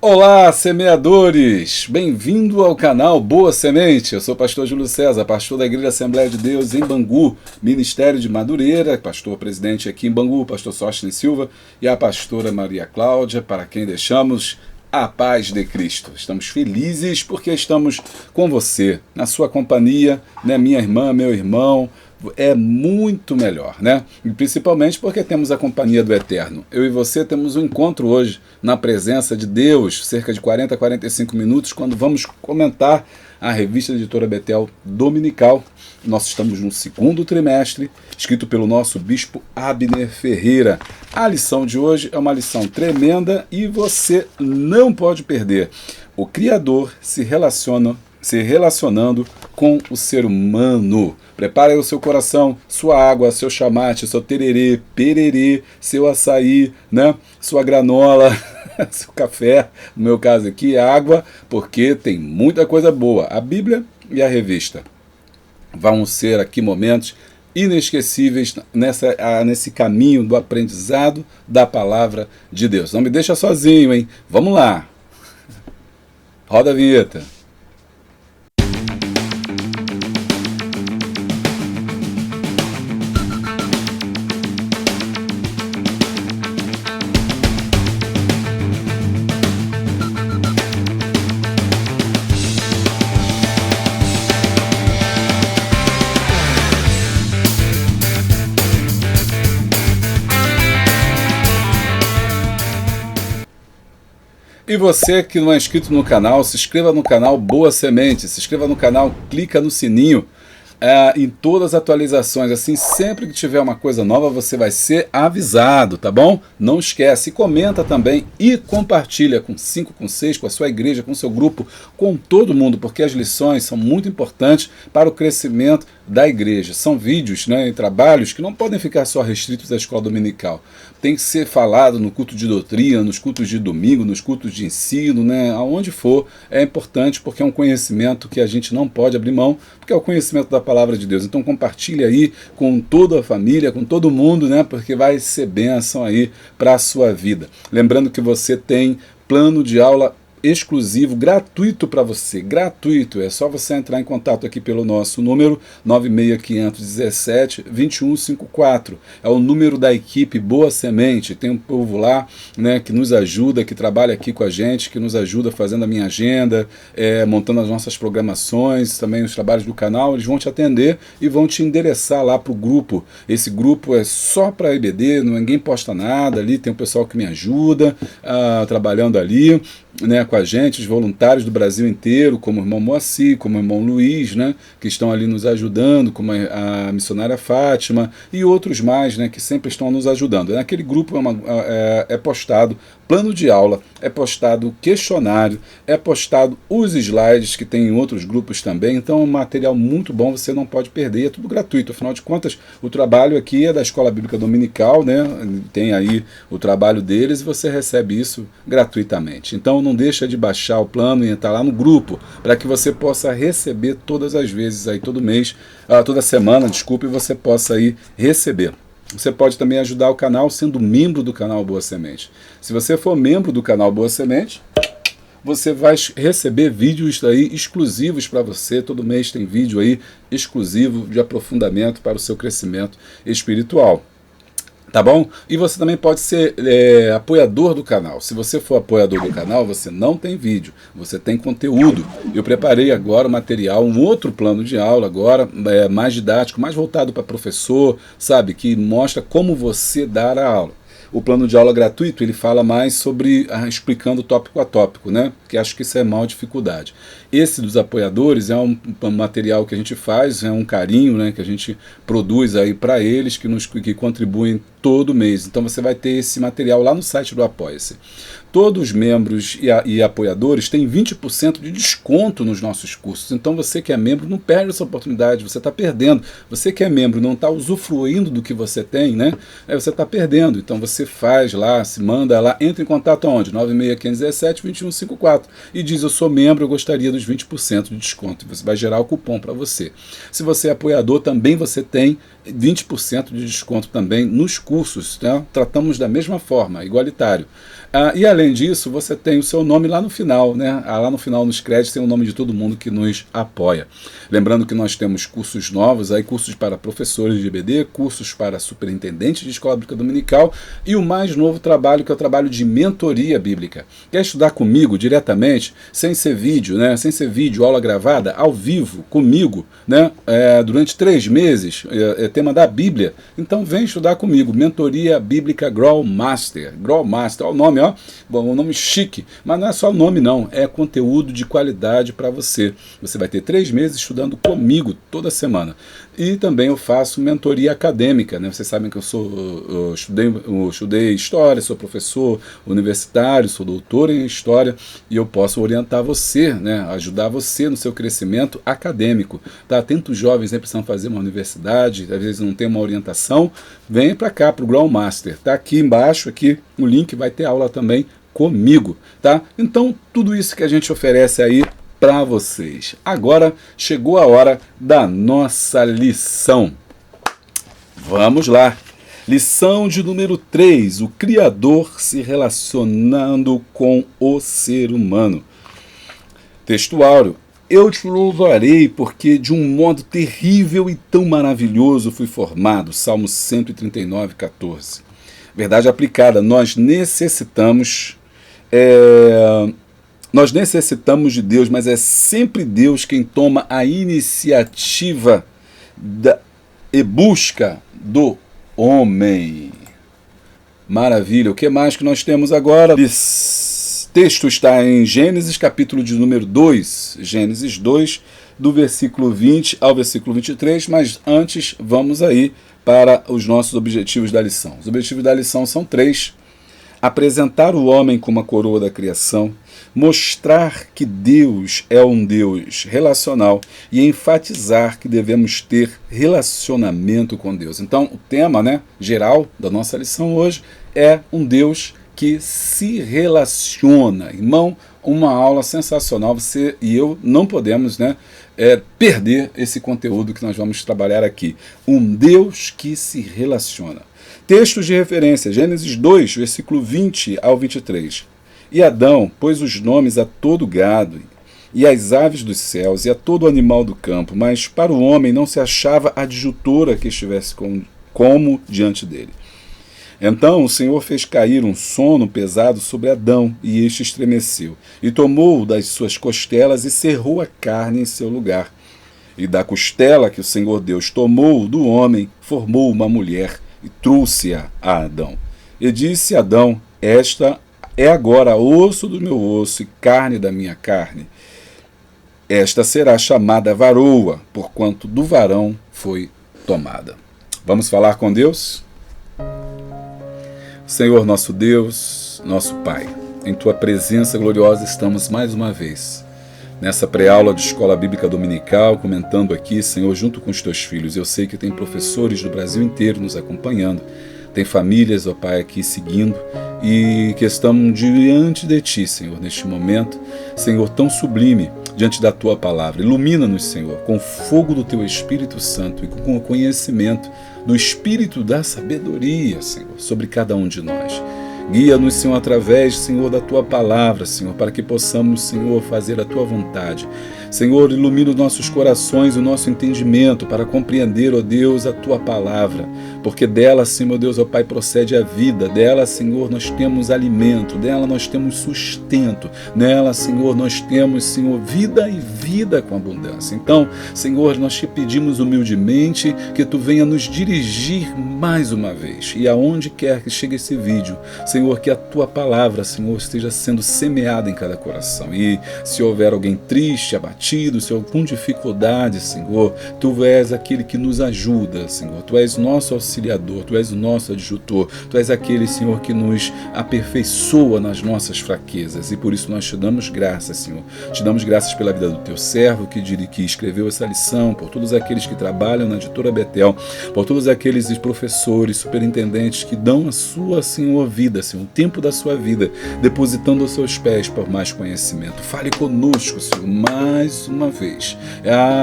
Olá, semeadores! Bem-vindo ao canal Boa Semente. Eu sou o pastor Júlio César, pastor da Igreja Assembleia de Deus em Bangu, Ministério de Madureira, pastor presidente aqui em Bangu, pastor Sóstenes Silva, e a pastora Maria Cláudia, para quem deixamos a paz de Cristo. Estamos felizes porque estamos com você, na sua companhia, né, minha irmã, meu irmão. É muito melhor, né? E principalmente porque temos a companhia do Eterno. Eu e você temos um encontro hoje na presença de Deus, cerca de 40 a 45 minutos, quando vamos comentar a revista da Editora Betel Dominical. Nós estamos no segundo trimestre, escrito pelo nosso bispo Abner Ferreira. A lição de hoje é uma lição tremenda e você não pode perder. O Criador se relacionando com o ser humano. Prepare aí o seu coração, sua água, seu chamate, seu tererê, pererê, seu açaí, né? Sua granola, seu café, no meu caso aqui, água, porque tem muita coisa boa. A Bíblia e a revista vão ser aqui momentos inesquecíveis nesse caminho do aprendizado da palavra de Deus. Não me deixa sozinho, hein? Vamos lá. Roda a vinheta. E você que não é inscrito no canal, se inscreva no canal Boa Semente, se inscreva no canal, clica no sininho em todas as atualizações, assim sempre que tiver uma coisa nova você vai ser avisado, tá bom? Não esquece, comenta também e compartilha com 5, com 6, com a sua igreja, com o seu grupo, com todo mundo, porque as lições são muito importantes para o crescimento da igreja. São vídeos, né, e trabalhos que não podem ficar só restritos à escola dominical. Tem que ser falado no culto de doutrina, nos cultos de domingo, nos cultos de ensino, né, aonde for, é importante porque é um conhecimento que a gente não pode abrir mão, porque é o conhecimento da palavra de Deus. Então compartilhe aí com toda a família, com todo mundo, né, porque vai ser bênção aí para a sua vida. Lembrando que você tem plano de aula exclusivo, gratuito para você, gratuito, é só você entrar em contato aqui pelo nosso número 96517-2154, é o número da equipe Boa Semente, tem um povo lá, né, que nos ajuda, que trabalha aqui com a gente, que nos ajuda fazendo a minha agenda, montando as nossas programações, também os trabalhos do canal, eles vão te atender e vão te endereçar lá para o grupo. Esse grupo é só para EBD, ninguém posta nada ali, tem um pessoal que me ajuda, trabalhando ali, né, com a gente, os voluntários do Brasil inteiro, como o irmão Moacir, como o irmão Luiz, né, que estão ali nos ajudando, como a missionária Fátima e outros mais, né, que sempre estão nos ajudando. Naquele grupo é postado plano de aula, é postado questionário, é postado os slides que tem em outros grupos também, então é um material muito bom, você não pode perder, é tudo gratuito, afinal de contas o trabalho aqui é da Escola Bíblica Dominical, né, tem aí o trabalho deles e você recebe isso gratuitamente. Então não deixa de baixar o plano e entrar lá no grupo, para que você possa receber todas as vezes, aí todo mês, toda semana, desculpe, você possa aí receber. Você pode também ajudar o canal sendo membro do canal Boa Semente. Se você for membro do canal Boa Semente, você vai receber vídeos aí exclusivos para você. Todo mês tem vídeo aí exclusivo de aprofundamento para o seu crescimento espiritual. Tá bom? E você também pode ser apoiador do canal. Se você for apoiador do canal, você não tem vídeo, você tem conteúdo. Eu preparei agora um material, um outro plano de aula agora, mais didático, mais voltado para professor, sabe? Que mostra como você dar a aula. O plano de aula gratuito, ele fala mais sobre, explicando tópico a tópico, né? Que acho que isso é maior dificuldade. Esse dos apoiadores é um material que a gente faz, é um carinho, né, que a gente produz aí para eles, que contribuem todo mês. Então você vai ter esse material lá no site do Apoia-se. Todos os membros e apoiadores têm 20% de desconto nos nossos cursos. Então você que é membro não perde essa oportunidade, você está perdendo. Você que é membro não está usufruindo do que você tem, né? Você está perdendo. Então você faz lá, se manda lá, entra em contato aonde? 96517-2154 e diz: eu sou membro, eu gostaria dos 20% de desconto. Você vai gerar o cupom para você. Se você é apoiador, também você tem 20% de desconto também nos cursos, tá? Tratamos da mesma forma, igualitário. E além além disso, você tem o seu nome lá no final, né? Lá no final, nos créditos, tem o nome de todo mundo que nos apoia. Lembrando que nós temos cursos novos, aí cursos para professores de EBD, cursos para superintendentes de escola bíblica dominical e o mais novo trabalho, que é o trabalho de mentoria bíblica. Quer estudar comigo diretamente, sem ser vídeo, né? Sem ser vídeo, aula gravada, ao vivo, comigo, né? Durante 3 meses, tema da Bíblia. Então vem estudar comigo, Mentoria Bíblica Grow Master. Grow Master, olha o nome, ó. Bom, um nome chique, mas não é só o nome não, é conteúdo de qualidade para você. Você vai ter 3 meses estudando comigo toda semana. E também eu faço mentoria acadêmica, né? Vocês sabem que eu estudei História, sou professor universitário, sou doutor em História, e eu posso orientar você, né? Ajudar você no seu crescimento acadêmico. Tá? Tantos jovens aí precisam fazer uma universidade, às vezes não tem uma orientação, vem para cá, para o Grow Master. Tá aqui embaixo, aqui o link, vai ter aula também comigo, tá? Então, tudo isso que a gente oferece aí para vocês. Agora chegou a hora da nossa lição. Vamos lá. Lição de número 3, o Criador se relacionando com o ser humano. Texto áureo. Eu te louvarei porque de um modo terrível e tão maravilhoso fui formado. Salmo 139, 14. Verdade aplicada, nós necessitamos de Deus, mas é sempre Deus quem toma a iniciativa e busca do homem. Maravilha. O que mais que nós temos agora? Esse texto está em Gênesis, capítulo de número 2. Gênesis 2, do versículo 20 ao versículo 23. Mas antes, vamos aí para os nossos objetivos da lição. Os objetivos da lição são 3. Apresentar o homem como a coroa da criação, mostrar que Deus é um Deus relacional e enfatizar que devemos ter relacionamento com Deus. Então, o tema, né, geral da nossa lição hoje é um Deus que se relaciona. Irmão, uma aula sensacional. Você e eu não podemos, né, perder esse conteúdo que nós vamos trabalhar aqui. Um Deus que se relaciona. Textos de referência, Gênesis 2, versículo 20 ao 23. E Adão pôs os nomes a todo gado, e às aves dos céus, e a todo animal do campo, mas para o homem não se achava adjutora que estivesse como diante dele. Então o Senhor fez cair um sono pesado sobre Adão, e este estremeceu, e tomou das suas costelas e cerrou a carne em seu lugar. E da costela que o Senhor Deus tomou do homem, formou uma mulher, e trouxe-a a Adão. E disse Adão: esta é agora osso do meu osso e carne da minha carne. Esta será chamada varoa, porquanto do varão foi tomada. Vamos falar com Deus? Senhor nosso Deus, nosso Pai, em Tua presença gloriosa estamos mais uma vez, nessa pré-aula de Escola Bíblica Dominical, comentando aqui, Senhor, junto com os Teus filhos. Eu sei que tem professores do Brasil inteiro nos acompanhando, tem famílias, ó Pai, aqui seguindo, e que estamos diante de Ti, Senhor, neste momento, Senhor, tão sublime, diante da Tua palavra. Ilumina-nos, Senhor, com o fogo do Teu Espírito Santo e com o conhecimento do Espírito da sabedoria, Senhor, sobre cada um de nós. Guia-nos, Senhor, através, Senhor, da Tua palavra, Senhor, para que possamos, Senhor, fazer a Tua vontade. Senhor, ilumina os nossos corações, o nosso entendimento, para compreender, ó Deus, a Tua palavra, porque dela, Senhor, Deus, ó Pai, procede a vida, dela, Senhor, nós temos alimento, dela nós temos sustento, nela, Senhor, nós temos, Senhor, vida e vida com abundância. Então, Senhor, nós te pedimos humildemente que Tu venha nos dirigir mais uma vez, e aonde quer que chegue esse vídeo, Senhor, que a Tua palavra, Senhor, esteja sendo semeada em cada coração. E se houver alguém triste, abatido, se houver com dificuldade, Senhor, Tu és aquele que nos ajuda, Senhor. Tu és nosso auxiliador, Tu és o nosso adjutor, Tu és aquele, Senhor, que nos aperfeiçoa nas nossas fraquezas. E por isso nós te damos graças, Senhor. Te damos graças pela vida do Teu servo que escreveu essa lição, por todos aqueles que trabalham na editora Betel, por todos aqueles professores, superintendentes que dão a sua, Senhor, vida, Senhor, um tempo da sua vida, depositando aos seus pés por mais conhecimento. Fale conosco, Senhor, mais uma vez.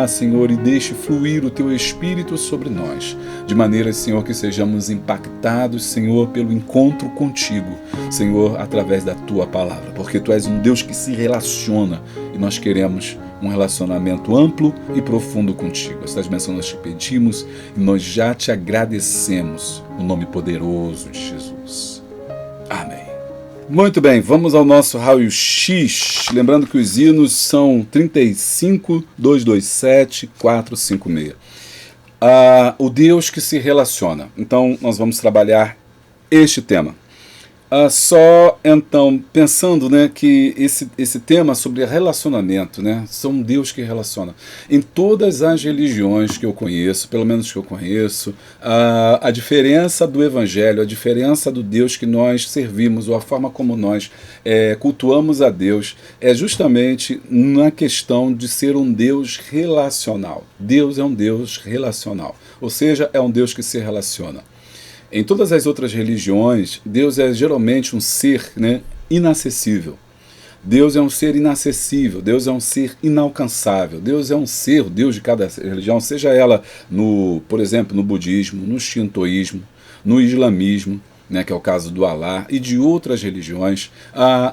Senhor, e deixe fluir o teu Espírito sobre nós, de maneira, Senhor, que sejamos impactados, Senhor, pelo encontro contigo, Senhor, através da tua palavra, porque tu és um Deus que se relaciona e nós queremos um relacionamento amplo e profundo contigo. Estas bênçãos nós te pedimos e nós já te agradecemos no nome poderoso de Jesus. Amém. Muito bem, vamos ao nosso raio-x. Lembrando que os hinos são 35, 227, 456. O Deus que se relaciona. Então nós vamos trabalhar este tema. Só então, pensando, né, que esse tema sobre relacionamento, né, são um Deus que relaciona. Em todas as religiões que eu conheço, pelo menos que eu conheço, a diferença do Evangelho, a diferença do Deus que nós servimos, ou a forma como nós cultuamos a Deus, é justamente na questão de ser um Deus relacional. Deus é um Deus relacional, ou seja, é um Deus que se relaciona. Em todas as outras religiões, Deus é geralmente um ser, né, inacessível. Deus é um ser inacessível, Deus é um ser inalcançável, Deus é um ser, o Deus de cada religião, seja ela, por exemplo, no budismo, no shintoísmo, no islamismo, né, que é o caso do Alá, e de outras religiões,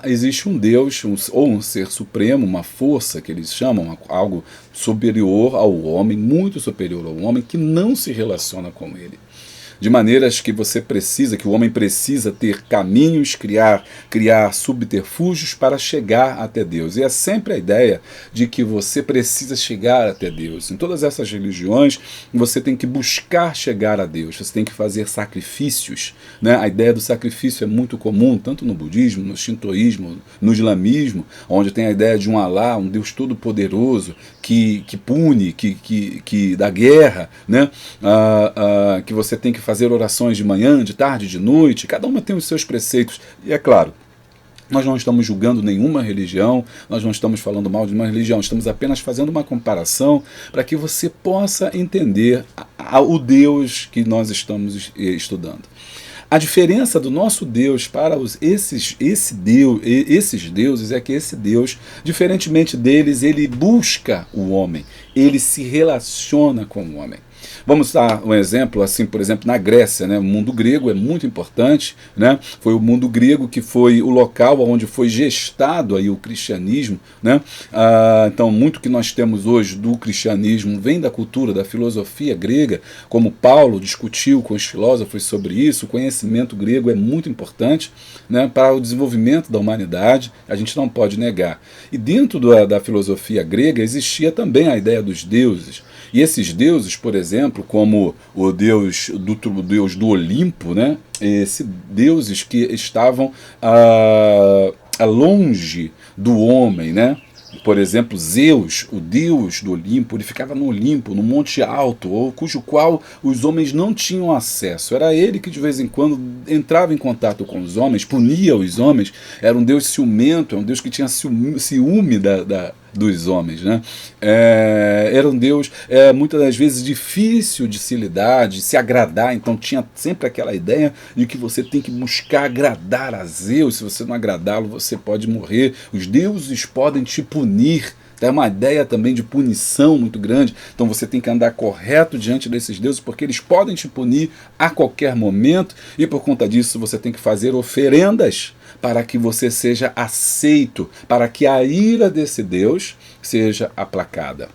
existe um Deus, ou um ser supremo, uma força que eles chamam, algo superior ao homem, muito superior ao homem, que não se relaciona com ele. De maneiras que que o homem precisa ter caminhos, criar subterfúgios para chegar até Deus. E é sempre a ideia de que você precisa chegar até Deus. Em todas essas religiões, você tem que buscar chegar a Deus, você tem que fazer sacrifícios, né? A ideia do sacrifício é muito comum, tanto no budismo, no shintoísmo, no islamismo, onde tem a ideia de um Alá, um Deus todo-poderoso, que pune, que dá guerra, né? Que você tem que fazer orações de manhã, de tarde, de noite, cada uma tem os seus preceitos. E é claro, nós não estamos julgando nenhuma religião, nós não estamos falando mal de uma religião, estamos apenas fazendo uma comparação para que você possa entender o Deus que nós estamos estudando. A diferença do nosso Deus para esses deuses é que esse Deus, diferentemente deles, ele busca o homem, ele se relaciona com o homem. Vamos dar um exemplo, assim, por exemplo, na Grécia, né? O mundo grego é muito importante, né? Foi o mundo grego que foi o local onde foi gestado aí o cristianismo, né? Então, muito que nós temos hoje do cristianismo vem da cultura, da filosofia grega, como Paulo discutiu com os filósofos sobre isso. O conhecimento grego é muito importante, né, para o desenvolvimento da humanidade, a gente não pode negar. E dentro da filosofia grega existia também a ideia dos deuses. E esses deuses, por exemplo, como o Deus do Olimpo, né? Esses deuses que estavam longe do homem, né? Por exemplo, Zeus, o deus do Olimpo, ele ficava no Olimpo, no monte alto, cujo qual os homens não tinham acesso. Era ele que de vez em quando entrava em contato com os homens, punia os homens. Era um deus ciumento, é um deus que tinha ciúme dos homens, né? Era um Deus muitas das vezes difícil de se lidar, de se agradar. Então tinha sempre aquela ideia de que você tem que buscar agradar a Zeus. Se você não agradá-lo, você pode morrer. Os deuses podem te punir. É uma ideia também de punição muito grande. Então você tem que andar correto diante desses deuses, porque eles podem te punir a qualquer momento, e por conta disso você tem que fazer oferendas para que você seja aceito, para que a ira desse Deus seja aplacada.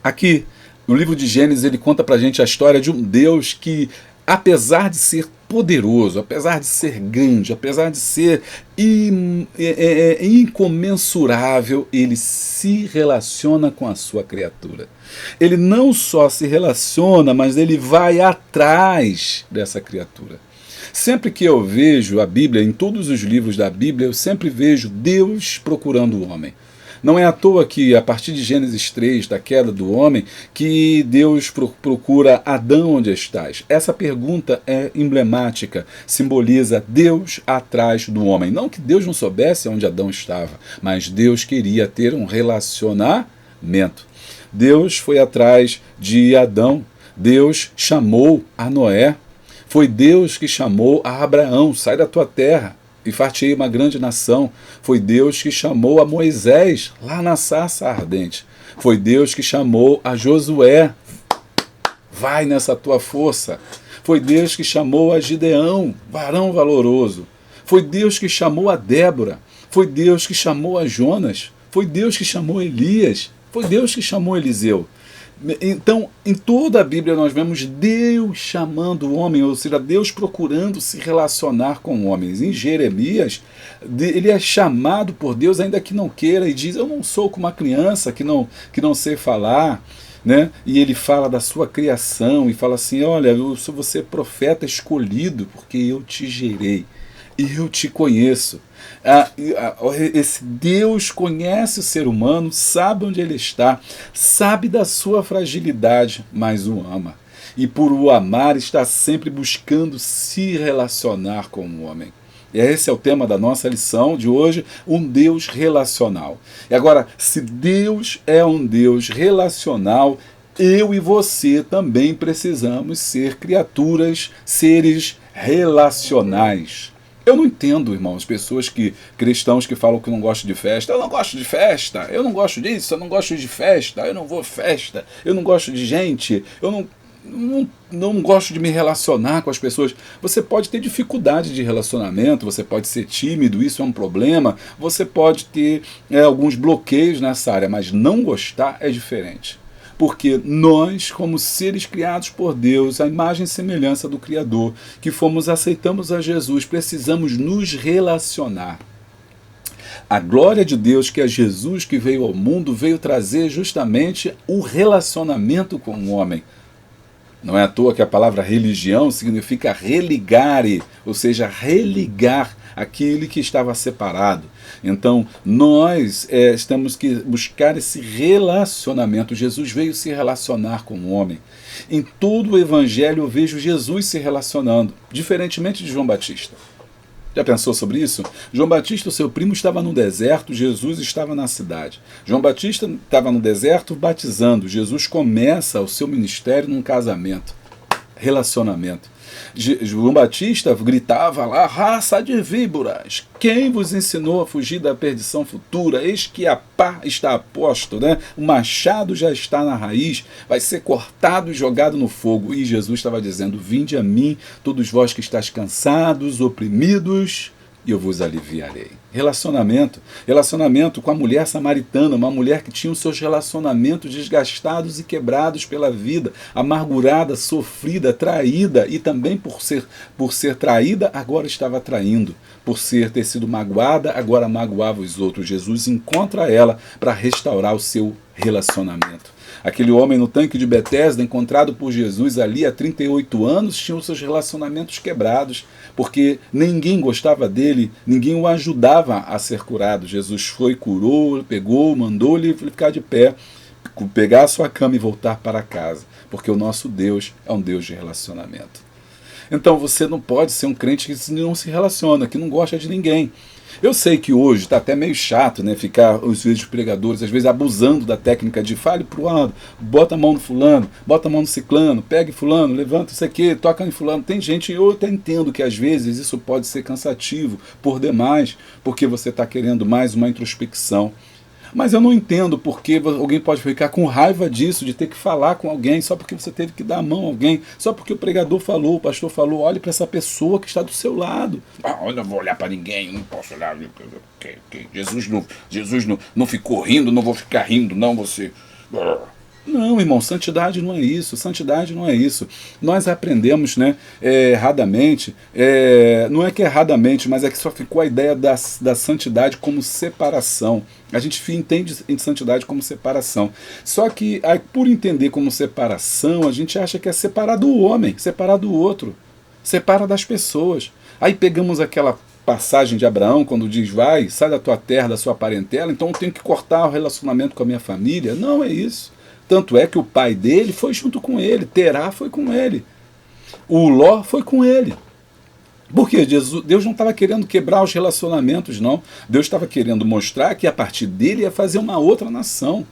Aqui, no livro de Gênesis, ele conta pra gente a história de um Deus que, apesar de ser poderoso, apesar de ser grande, apesar de ser incomensurável, ele se relaciona com a sua criatura. Ele não só se relaciona, mas ele vai atrás dessa criatura. Sempre que eu vejo a Bíblia, em todos os livros da Bíblia, eu sempre vejo Deus procurando o homem. Não é à toa que, a partir de Gênesis 3, da queda do homem, que Deus procura Adão, onde estás. Essa pergunta é emblemática, simboliza Deus atrás do homem. Não que Deus não soubesse onde Adão estava, mas Deus queria ter um relacionamento. Deus foi atrás de Adão, Deus chamou a Noé. Foi Deus que chamou a Abraão, sai da tua terra e far-te-ei uma grande nação. Foi Deus que chamou a Moisés, lá na sarça ardente. Foi Deus que chamou a Josué, vai nessa tua força. Foi Deus que chamou a Gideão, varão valoroso. Foi Deus que chamou a Débora. Foi Deus que chamou a Jonas. Foi Deus que chamou Elias. Foi Deus que chamou Eliseu. Então, em toda a Bíblia nós vemos Deus chamando o homem, ou seja, Deus procurando se relacionar com homens. Em Jeremias, ele é chamado por Deus, ainda que não queira, e diz, eu não sou como uma criança que não sei falar, né? E ele fala da sua criação, e fala assim, olha, eu sou você profeta escolhido, porque eu te gerei, e eu te conheço. Esse Deus conhece o ser humano, sabe onde ele está, sabe da sua fragilidade, mas o ama. E por o amar está sempre buscando se relacionar com o homem. E esse é o tema da nossa lição de hoje, um Deus relacional. E agora, se Deus é um Deus relacional, eu e você também precisamos ser criaturas, seres relacionais. Eu não entendo, irmãos, cristãos que falam que não gostam de festa. Eu não gosto de festa, eu não gosto disso, eu não gosto de festa, eu não vou festa, eu não gosto de gente, eu não gosto de me relacionar com as pessoas. Você pode ter dificuldade de relacionamento, você pode ser tímido, isso é um problema, você pode ter alguns bloqueios nessa área, mas não gostar é diferente. Porque nós, como seres criados por Deus, a imagem e semelhança do Criador, que aceitamos a Jesus, precisamos nos relacionar. A glória de Deus, que é Jesus que veio ao mundo, veio trazer justamente o relacionamento com o homem. Não é à toa que a palavra religião significa religare, ou seja, religar aquele que estava separado. Então, nós temos que buscar esse relacionamento. Jesus veio se relacionar com o homem. Em todo o Evangelho eu vejo Jesus se relacionando, diferentemente de João Batista. Já pensou sobre isso? João Batista, o seu primo, estava no deserto, Jesus estava na cidade. João Batista estava no deserto batizando. Jesus começa o seu ministério num casamento, relacionamento. João Batista gritava lá, raça de víboras, quem vos ensinou a fugir da perdição futura? Eis que a pá está a posto, né? O machado já está na raiz, vai ser cortado e jogado no fogo. E Jesus estava dizendo, vinde a mim, todos vós que estáis cansados, oprimidos, e eu vos aliviarei. Relacionamento com a mulher samaritana, uma mulher que tinha os seus relacionamentos desgastados e quebrados pela vida, amargurada, sofrida, traída, e também por ser traída, agora estava traindo. Por ter sido magoada, agora magoava os outros. Jesus encontra ela para restaurar o seu relacionamento. Aquele homem no tanque de Betesda, encontrado por Jesus ali há 38 anos, tinha os seus relacionamentos quebrados, porque ninguém gostava dele, ninguém o ajudava a ser curado. Jesus foi, curou, pegou, mandou-lhe ficar de pé, pegar a sua cama e voltar para casa, porque o nosso Deus é um Deus de relacionamento. Então você não pode ser um crente que não se relaciona, que não gosta de ninguém. Eu sei que hoje está até meio chato, né, ficar os vídeos pregadores, às vezes abusando da técnica de fale para o lado, bota a mão no fulano, bota a mão no ciclano, pegue fulano, levanta isso aqui, toca em fulano. Tem gente, eu até entendo que às vezes isso pode ser cansativo por demais, porque você está querendo mais uma introspecção. Mas eu não entendo porque alguém pode ficar com raiva disso, de ter que falar com alguém, só porque você teve que dar a mão a alguém, só porque o pregador falou, o pastor falou, olhe para essa pessoa que está do seu lado. Eu não vou olhar para ninguém, não posso olhar. Jesus não ficou rindo, não vou ficar rindo, não, você... Não, irmão, santidade não é isso, santidade não é isso. Nós aprendemos, né, erradamente, não é que erradamente, mas é que só ficou a ideia da santidade como separação. A gente entende santidade como separação. Só que, por entender como separação, a gente acha que é separar do homem, separar do outro, separar das pessoas. Aí pegamos aquela passagem de Abraão, quando diz, vai, sai da tua terra, da sua parentela, então eu tenho que cortar o relacionamento com a minha família. Não é isso. Tanto é que o pai dele foi junto com ele, Terá foi com ele, o Ló foi com ele. Porque Deus não estava querendo quebrar os relacionamentos, não. Deus estava querendo mostrar que a partir dele ia fazer uma outra nação.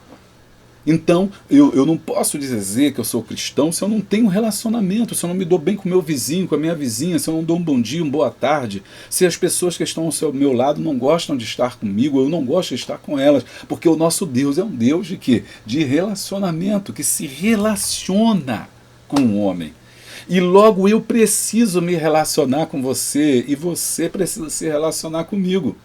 Então, eu não posso dizer que eu sou cristão se eu não tenho relacionamento, se eu não me dou bem com o meu vizinho, com a minha vizinha, se eu não dou um bom dia, uma boa tarde, se as pessoas que estão ao meu lado não gostam de estar comigo, eu não gosto de estar com elas, porque o nosso Deus é um Deus de quê? De relacionamento, que se relaciona com o homem. E logo eu preciso me relacionar com você e você precisa se relacionar comigo.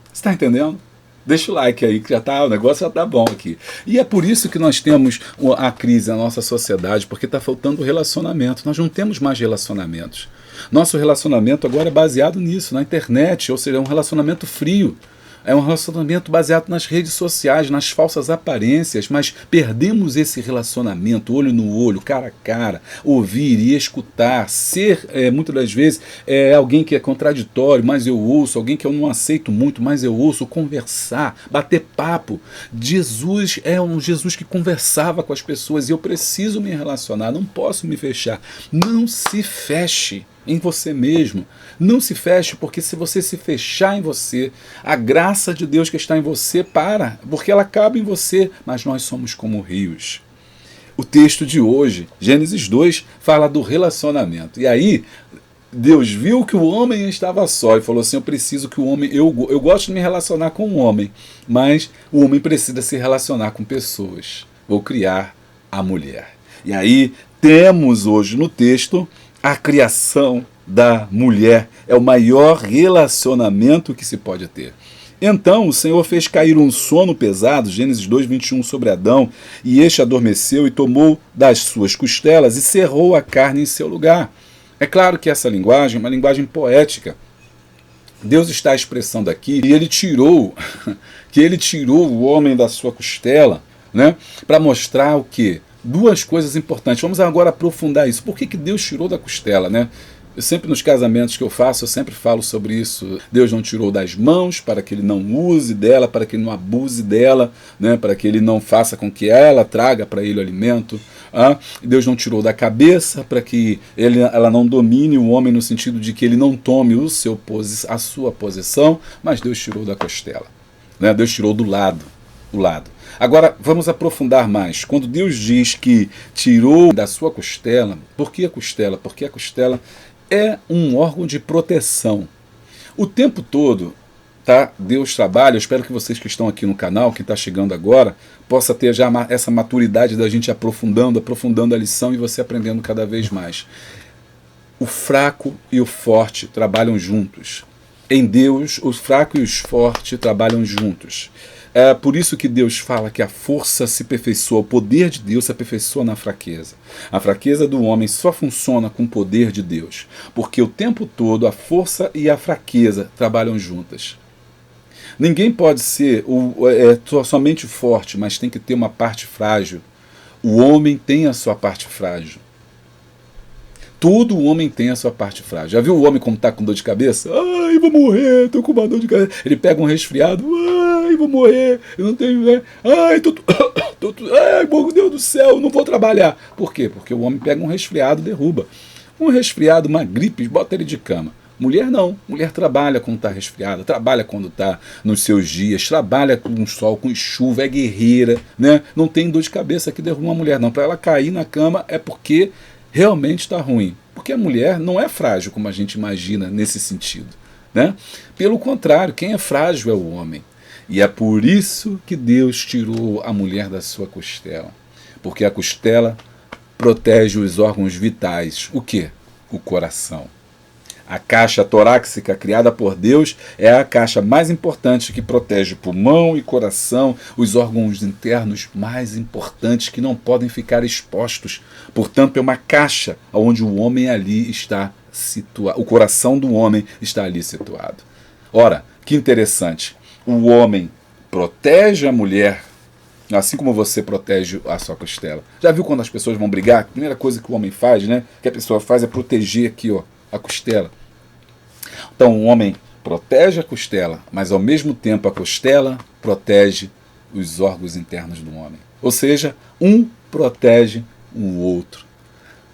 Você está entendendo? Deixa o like aí, que já tá, o negócio já tá bom aqui. E é por isso que nós temos a crise na nossa sociedade, porque está faltando relacionamento. Nós não temos mais relacionamentos. Nosso relacionamento agora é baseado nisso, na internet, ou seja, é um relacionamento frio. É um relacionamento baseado nas redes sociais, nas falsas aparências, mas perdemos esse relacionamento, olho no olho, cara a cara, ouvir e escutar, ser, muitas das vezes, alguém que é contraditório, mas eu ouço, alguém que eu não aceito muito, mas eu ouço, conversar, bater papo. Jesus é um Jesus que conversava com as pessoas e eu preciso me relacionar, não posso me fechar. Não se feche em você mesmo. Não se feche, porque se você se fechar em você, a graça de Deus que está em você porque ela cabe em você, mas nós somos como rios. O texto de hoje, Gênesis 2, fala do relacionamento. E aí, Deus viu que o homem estava só e falou assim, eu preciso que o homem, eu gosto de me relacionar com o homem, mas o homem precisa se relacionar com pessoas. Vou criar a mulher. E aí, temos hoje no texto a criação da mulher. É o maior relacionamento que se pode ter. Então o Senhor fez cair um sono pesado, Gênesis 2, 21, sobre Adão, e este adormeceu e tomou das suas costelas e cerrou a carne em seu lugar. É claro que essa linguagem é uma linguagem poética. Deus está expressando aqui que ele tirou o homem da sua costela, né, para mostrar o quê? Duas coisas importantes. Vamos agora aprofundar isso. Por que Deus tirou da costela, né? Eu sempre nos casamentos que eu faço, eu sempre falo sobre isso. Deus não tirou das mãos para que ele não use dela, para que ele não abuse dela, né? Para que ele não faça com que ela traga para ele o alimento. Deus não tirou da cabeça para que ela não domine o homem no sentido de que ele não tome a sua posição, mas Deus tirou da costela, né? Deus tirou do lado. Agora, vamos aprofundar mais. Quando Deus diz que tirou da sua costela, por que a costela? Porque a costela é um órgão de proteção. O tempo todo, tá? Deus trabalha, eu espero que vocês que estão aqui no canal, que está chegando agora, possa ter já essa maturidade da gente aprofundando a lição e você aprendendo cada vez mais. O fraco e o forte trabalham juntos. Em Deus, o fraco e os fortes trabalham juntos. É por isso que Deus fala que a força se aperfeiçoa, o poder de Deus se aperfeiçoa na fraqueza. A fraqueza do homem só funciona com o poder de Deus, porque o tempo todo a força e a fraqueza trabalham juntas. Ninguém pode ser somente forte, mas tem que ter uma parte frágil. O homem tem a sua parte frágil. Todo homem tem a sua parte frágil. Já viu o homem como está com dor de cabeça? Ai, vou morrer, estou com uma dor de cabeça. Ele pega um resfriado, ai, vou morrer, eu não tenho... Ai, ai, meu Deus do céu, não vou trabalhar. Por quê? Porque o homem pega um resfriado, derruba. Um resfriado, uma gripe, bota ele de cama. Mulher não. Mulher trabalha quando está resfriada, trabalha quando está nos seus dias, trabalha com sol, com chuva, é guerreira, né? Não tem dor de cabeça que derruba uma mulher, não. Para ela cair na cama é porque realmente está ruim. Porque a mulher não é frágil como a gente imagina nesse sentido, né? Pelo contrário, quem é frágil é o homem. E é por isso que Deus tirou a mulher da sua costela. Porque a costela protege os órgãos vitais. O quê? O coração. A caixa torácica criada por Deus é a caixa mais importante que protege pulmão e coração, os órgãos internos mais importantes que não podem ficar expostos. Portanto, é uma caixa onde o homem ali está situado, o coração do homem está ali situado. Ora, que interessante, o homem protege a mulher, assim como você protege a sua costela. Já viu quando as pessoas vão brigar? A primeira coisa que o homem faz, né, que a pessoa faz é proteger aqui, ó, a costela. Então o homem protege a costela, mas ao mesmo tempo a costela protege os órgãos internos do homem. Ou seja, um protege o outro.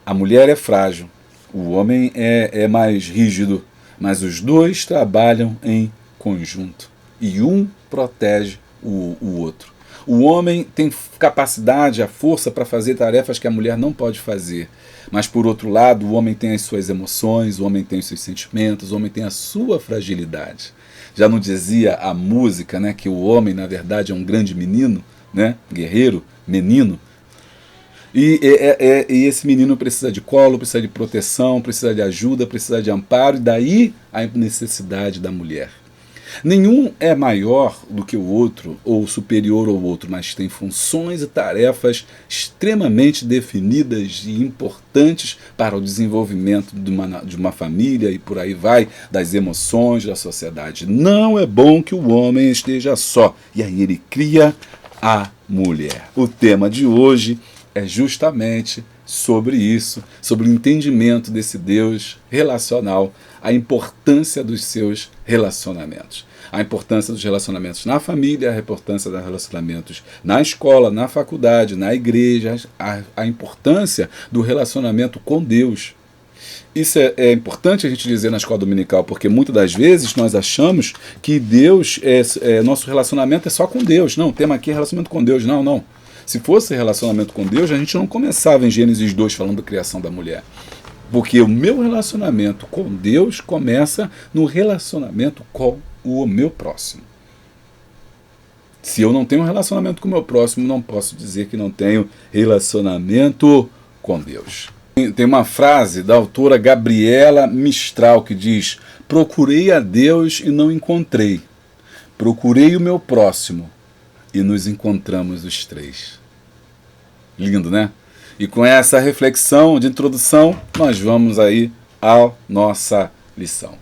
A mulher é frágil, o homem é mais rígido, mas os dois trabalham em conjunto. E um protege o outro. O homem tem capacidade, a força para fazer tarefas que a mulher não pode fazer. Mas, por outro lado, o homem tem as suas emoções, o homem tem os seus sentimentos, o homem tem a sua fragilidade. Já não dizia a música, né, que o homem, na verdade, é um grande menino, né, guerreiro, menino? E esse menino precisa de colo, precisa de proteção, precisa de ajuda, precisa de amparo, e daí a necessidade da mulher. Nenhum é maior do que o outro ou superior ao outro, mas tem funções e tarefas extremamente definidas e importantes para o desenvolvimento de uma família e por aí vai, das emoções da sociedade. Não é bom que o homem esteja só. E aí ele cria a mulher. O tema de hoje é justamente sobre isso, sobre o entendimento desse Deus relacional, a importância dos seus relacionamentos. A importância dos relacionamentos na família, a importância dos relacionamentos na escola, na faculdade, na igreja, a importância do relacionamento com Deus. Isso é importante a gente dizer na escola dominical, porque muitas das vezes nós achamos que Deus, nosso relacionamento é só com Deus. Não, o tema aqui é relacionamento com Deus. Não, não. Se fosse relacionamento com Deus, a gente não começava em Gênesis 2 falando da criação da mulher. Porque o meu relacionamento com Deus começa no relacionamento com o meu próximo. Se eu não tenho um relacionamento com o meu próximo, não posso dizer que não tenho relacionamento com Deus. Tem uma frase da autora Gabriela Mistral que diz: procurei a Deus e não encontrei. Procurei o meu próximo e nos encontramos os três. Lindo, né? E com essa reflexão de introdução, nós vamos aí à nossa lição.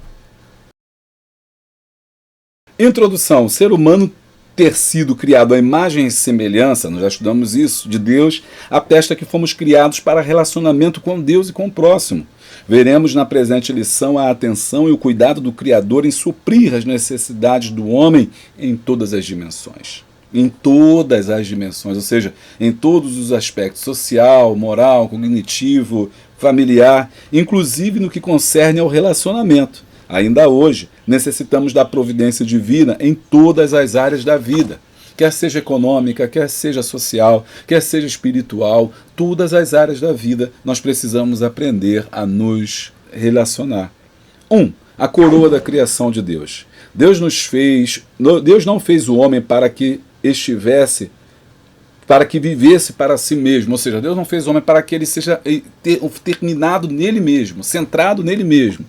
Introdução. O ser humano ter sido criado à imagem e semelhança, nós já estudamos isso, de Deus, atesta que fomos criados para relacionamento com Deus e com o próximo. Veremos na presente lição a atenção e o cuidado do Criador em suprir as necessidades do homem em todas as dimensões. Em todas as dimensões, ou seja, em todos os aspectos, social, moral, cognitivo, familiar, inclusive no que concerne ao relacionamento. Ainda hoje, necessitamos da providência divina em todas as áreas da vida, quer seja econômica, quer seja social, quer seja espiritual, todas as áreas da vida nós precisamos aprender a nos relacionar. 1. A coroa da criação de Deus. Deus não fez o homem para que vivesse para si mesmo, ou seja, Deus não fez o homem para que ele seja terminado nele mesmo, centrado nele mesmo,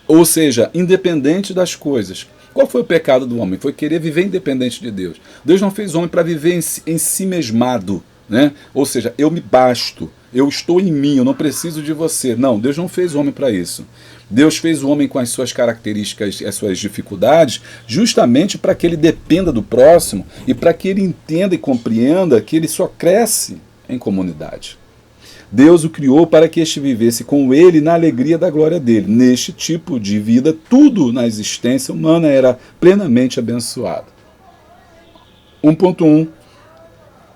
ou seja, independente das coisas. Qual foi o pecado do homem? Foi querer viver independente de Deus. Deus não fez o homem para viver em si mesmado, né? Ou seja, eu me basto, eu estou em mim, eu não preciso de você. Não, Deus não fez o homem para isso. Deus fez o homem com as suas características e as suas dificuldades justamente para que ele dependa do próximo e para que ele entenda e compreenda que ele só cresce em comunidade. Deus o criou para que este vivesse com ele na alegria da glória dele. Neste tipo de vida, tudo na existência humana era plenamente abençoado. 1.1.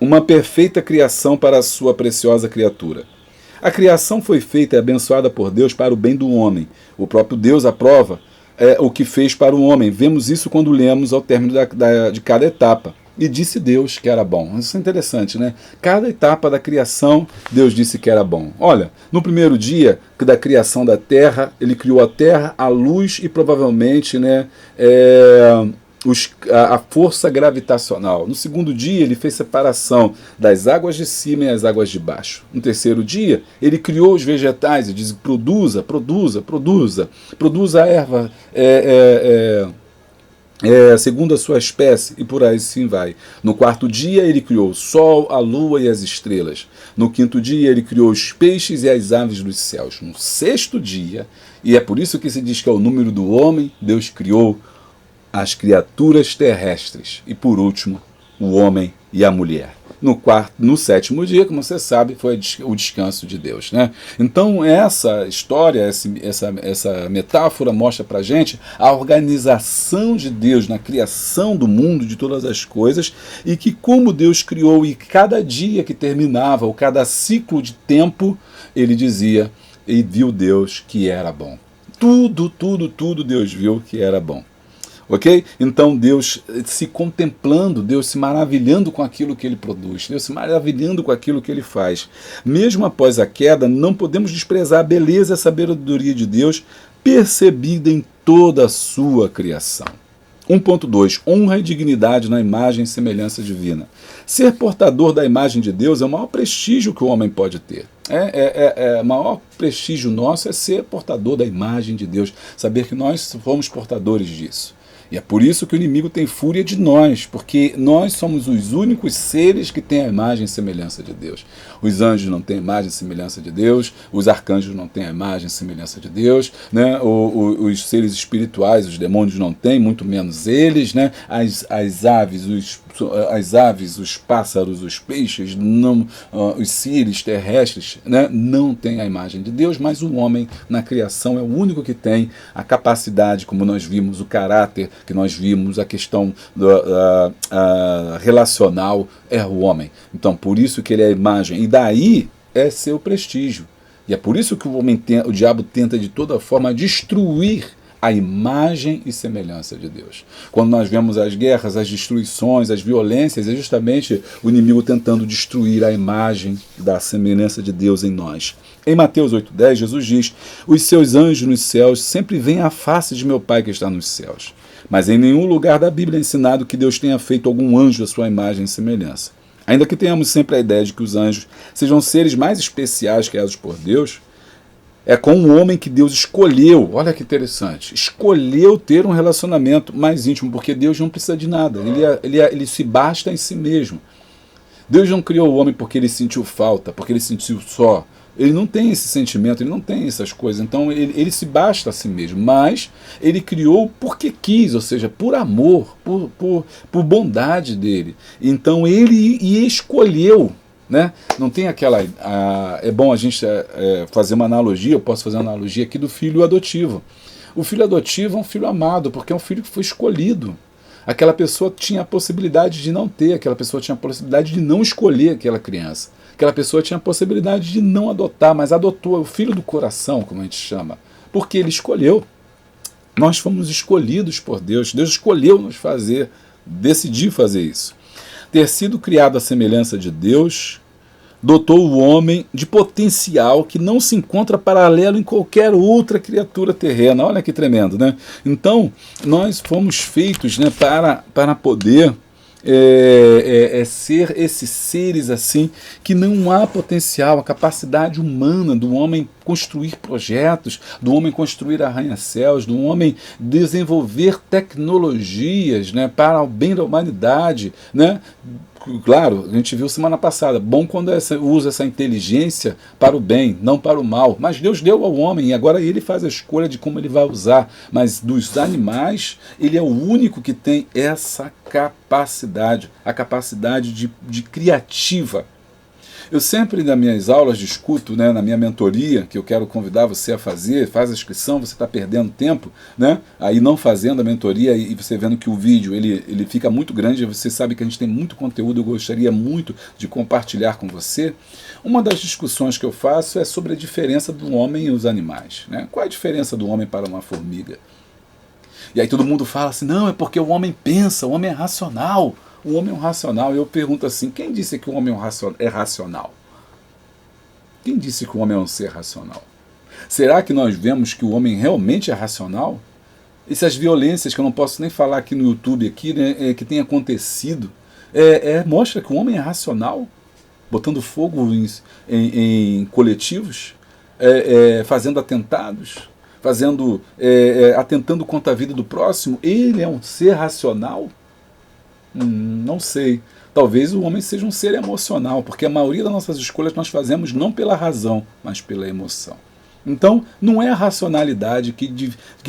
Uma perfeita criação para a sua preciosa criatura. A criação foi feita e abençoada por Deus para o bem do homem. O próprio Deus aprova o que fez para o homem. Vemos isso quando lemos ao término de cada etapa. E disse Deus que era bom. Isso é interessante, né? Cada etapa da criação, Deus disse que era bom. Olha, no primeiro dia da criação da terra, ele criou a terra, a luz e provavelmente, né, a força gravitacional. No segundo dia, ele fez separação das águas de cima e as águas de baixo. No terceiro dia, ele criou os vegetais e diz: produza a erva segundo a sua espécie, e por aí sim vai. No quarto dia, ele criou o sol, a lua e as estrelas. No quinto dia, ele criou os peixes e as aves dos céus. No sexto dia, e é por isso que se diz que é o número do homem, Deus criou as criaturas terrestres. E por último, o homem e a mulher. No sétimo dia, como você sabe, foi o descanso de Deus, né? Então essa história, essa metáfora mostra pra gente a organização de Deus na criação do mundo, de todas as coisas, e que como Deus criou, e cada dia que terminava, ou cada ciclo de tempo, ele dizia: e viu Deus que era bom. Tudo Deus viu que era bom. Ok? Então Deus se contemplando, Deus se maravilhando com aquilo que Ele produz, Deus se maravilhando com aquilo que Ele faz. Mesmo após a queda, não podemos desprezar a beleza e a sabedoria de Deus percebida em toda a sua criação. 1.2. Honra e dignidade na imagem e semelhança divina. Ser portador da imagem de Deus é o maior prestígio que o homem pode ter. O maior prestígio nosso é ser portador da imagem de Deus, saber que nós fomos portadores disso. E é por isso que o inimigo tem fúria de nós, porque nós somos os únicos seres que têm a imagem e semelhança de Deus. Os anjos não têm a imagem e semelhança de Deus, os arcanjos não têm a imagem e semelhança de Deus, né? Os seres espirituais, os demônios não têm, muito menos eles, né? As aves, os pássaros, os peixes, não, os seres terrestres, né? Não têm a imagem de Deus, mas o homem na criação é o único que tem a capacidade, como nós vimos, o caráter que nós vimos, a questão relacional é o homem. Então, por isso que ele é a imagem. E daí é seu prestígio. E é por isso que o diabo tenta de toda forma destruir a imagem e semelhança de Deus. Quando nós vemos as guerras, as destruições, as violências, é justamente o inimigo tentando destruir a imagem da semelhança de Deus em nós. Em Mateus 8,10, Jesus diz: os seus anjos nos céus sempre veem a face de meu Pai que está nos céus. Mas em nenhum lugar da Bíblia é ensinado que Deus tenha feito algum anjo à sua imagem e semelhança. Ainda que tenhamos sempre a ideia de que os anjos sejam seres mais especiais criados por Deus, é com um homem que Deus escolheu, olha que interessante, escolheu ter um relacionamento mais íntimo, porque Deus não precisa de nada, ele se basta em si mesmo. Deus não criou o homem porque ele sentiu falta, porque ele sentiu só. Ele não tem esse sentimento, ele não tem essas coisas, então ele se basta a si mesmo, mas ele criou porque quis, ou seja, por amor, por bondade dele. Então ele escolheu, né? Não tem aquela... é bom a gente fazer uma analogia, eu posso fazer uma analogia aqui do filho adotivo. O filho adotivo é um filho amado, porque é um filho que foi escolhido. Aquela pessoa tinha a possibilidade de não ter, aquela pessoa tinha a possibilidade de não escolher aquela criança. Aquela pessoa tinha a possibilidade de não adotar, mas adotou, o filho do coração, como a gente chama, porque ele escolheu. Nós fomos escolhidos por Deus, Deus escolheu nos fazer, decidiu fazer isso. Ter sido criado à semelhança de Deus dotou o homem de potencial que não se encontra paralelo em qualquer outra criatura terrena. Olha que tremendo, né? Então, nós fomos feitos, né, para poder ser esses seres assim, que não há potencial, a capacidade humana do homem construir projetos, do homem construir arranha-céus, do homem desenvolver tecnologias, né, para o bem da humanidade, né? Claro, a gente viu semana passada, bom quando usa essa inteligência para o bem, não para o mal. Mas Deus deu ao homem e agora ele faz a escolha de como ele vai usar. Mas dos animais, ele é o único que tem essa capacidade, a capacidade de criativa. Eu sempre, nas minhas aulas, discuto, né, na minha mentoria, que eu quero convidar você a fazer, faz a inscrição, você está perdendo tempo, né, aí não fazendo a mentoria e você vendo que o vídeo ele fica muito grande, você sabe que a gente tem muito conteúdo, eu gostaria muito de compartilhar com você. Uma das discussões que eu faço é sobre a diferença do homem e os animais, né? Qual é a diferença do homem para uma formiga? E aí todo mundo fala assim, não, é porque o homem pensa, o homem é racional. O homem é um racional. Eu pergunto assim, quem disse que o homem é racional? Quem disse que o homem é um ser racional? Será que nós vemos que o homem realmente é racional? Essas violências que eu não posso nem falar aqui no YouTube, aqui, né, que tem acontecido, mostra que o homem é racional, botando fogo em coletivos, fazendo atentados, atentando contra a vida do próximo. Ele é um ser racional? Não sei. Talvez o homem seja um ser emocional, porque a maioria das nossas escolhas nós fazemos não pela razão, mas pela emoção. Então, não é a racionalidade que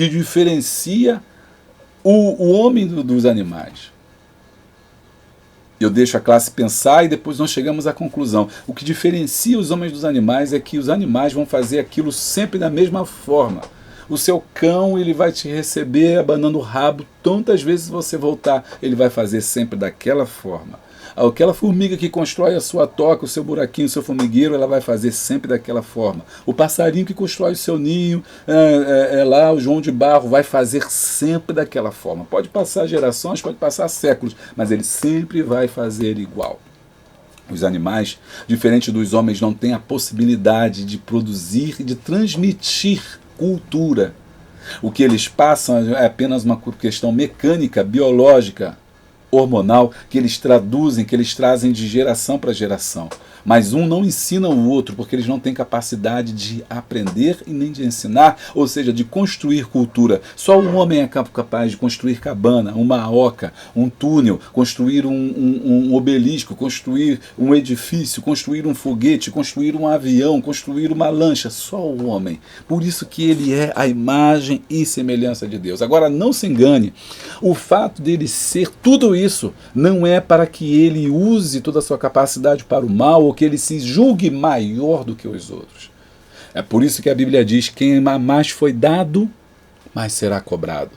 diferencia o homem dos animais. Eu deixo a classe pensar e depois nós chegamos à conclusão. O que diferencia os homens dos animais é que os animais vão fazer aquilo sempre da mesma forma. O seu cão, ele vai te receber abanando o rabo, tantas vezes você voltar, ele vai fazer sempre daquela forma. Aquela formiga que constrói a sua toca, o seu buraquinho, o seu formigueiro, ela vai fazer sempre daquela forma. O passarinho que constrói o seu ninho, lá o João de Barro, vai fazer sempre daquela forma. Pode passar gerações, pode passar séculos, mas ele sempre vai fazer igual. Os animais, diferente dos homens, não têm a possibilidade de produzir e de transmitir cultura. O que eles passam é apenas uma questão mecânica, biológica, hormonal, que eles traduzem, que eles trazem de geração para geração. Mas um não ensina o outro, porque eles não têm capacidade de aprender e nem de ensinar, ou seja, de construir cultura. Só o homem é capaz de construir cabana, uma oca, um túnel, construir um obelisco, construir um edifício, construir um foguete, construir um avião, construir uma lancha. Só o homem. Por isso que ele é a imagem e semelhança de Deus. Agora, não se engane, o fato dele ser tudo isso não é para que ele use toda a sua capacidade para o mal ou que ele se julgue maior do que os outros. É por isso que a Bíblia diz: quem mais foi dado, mais será cobrado.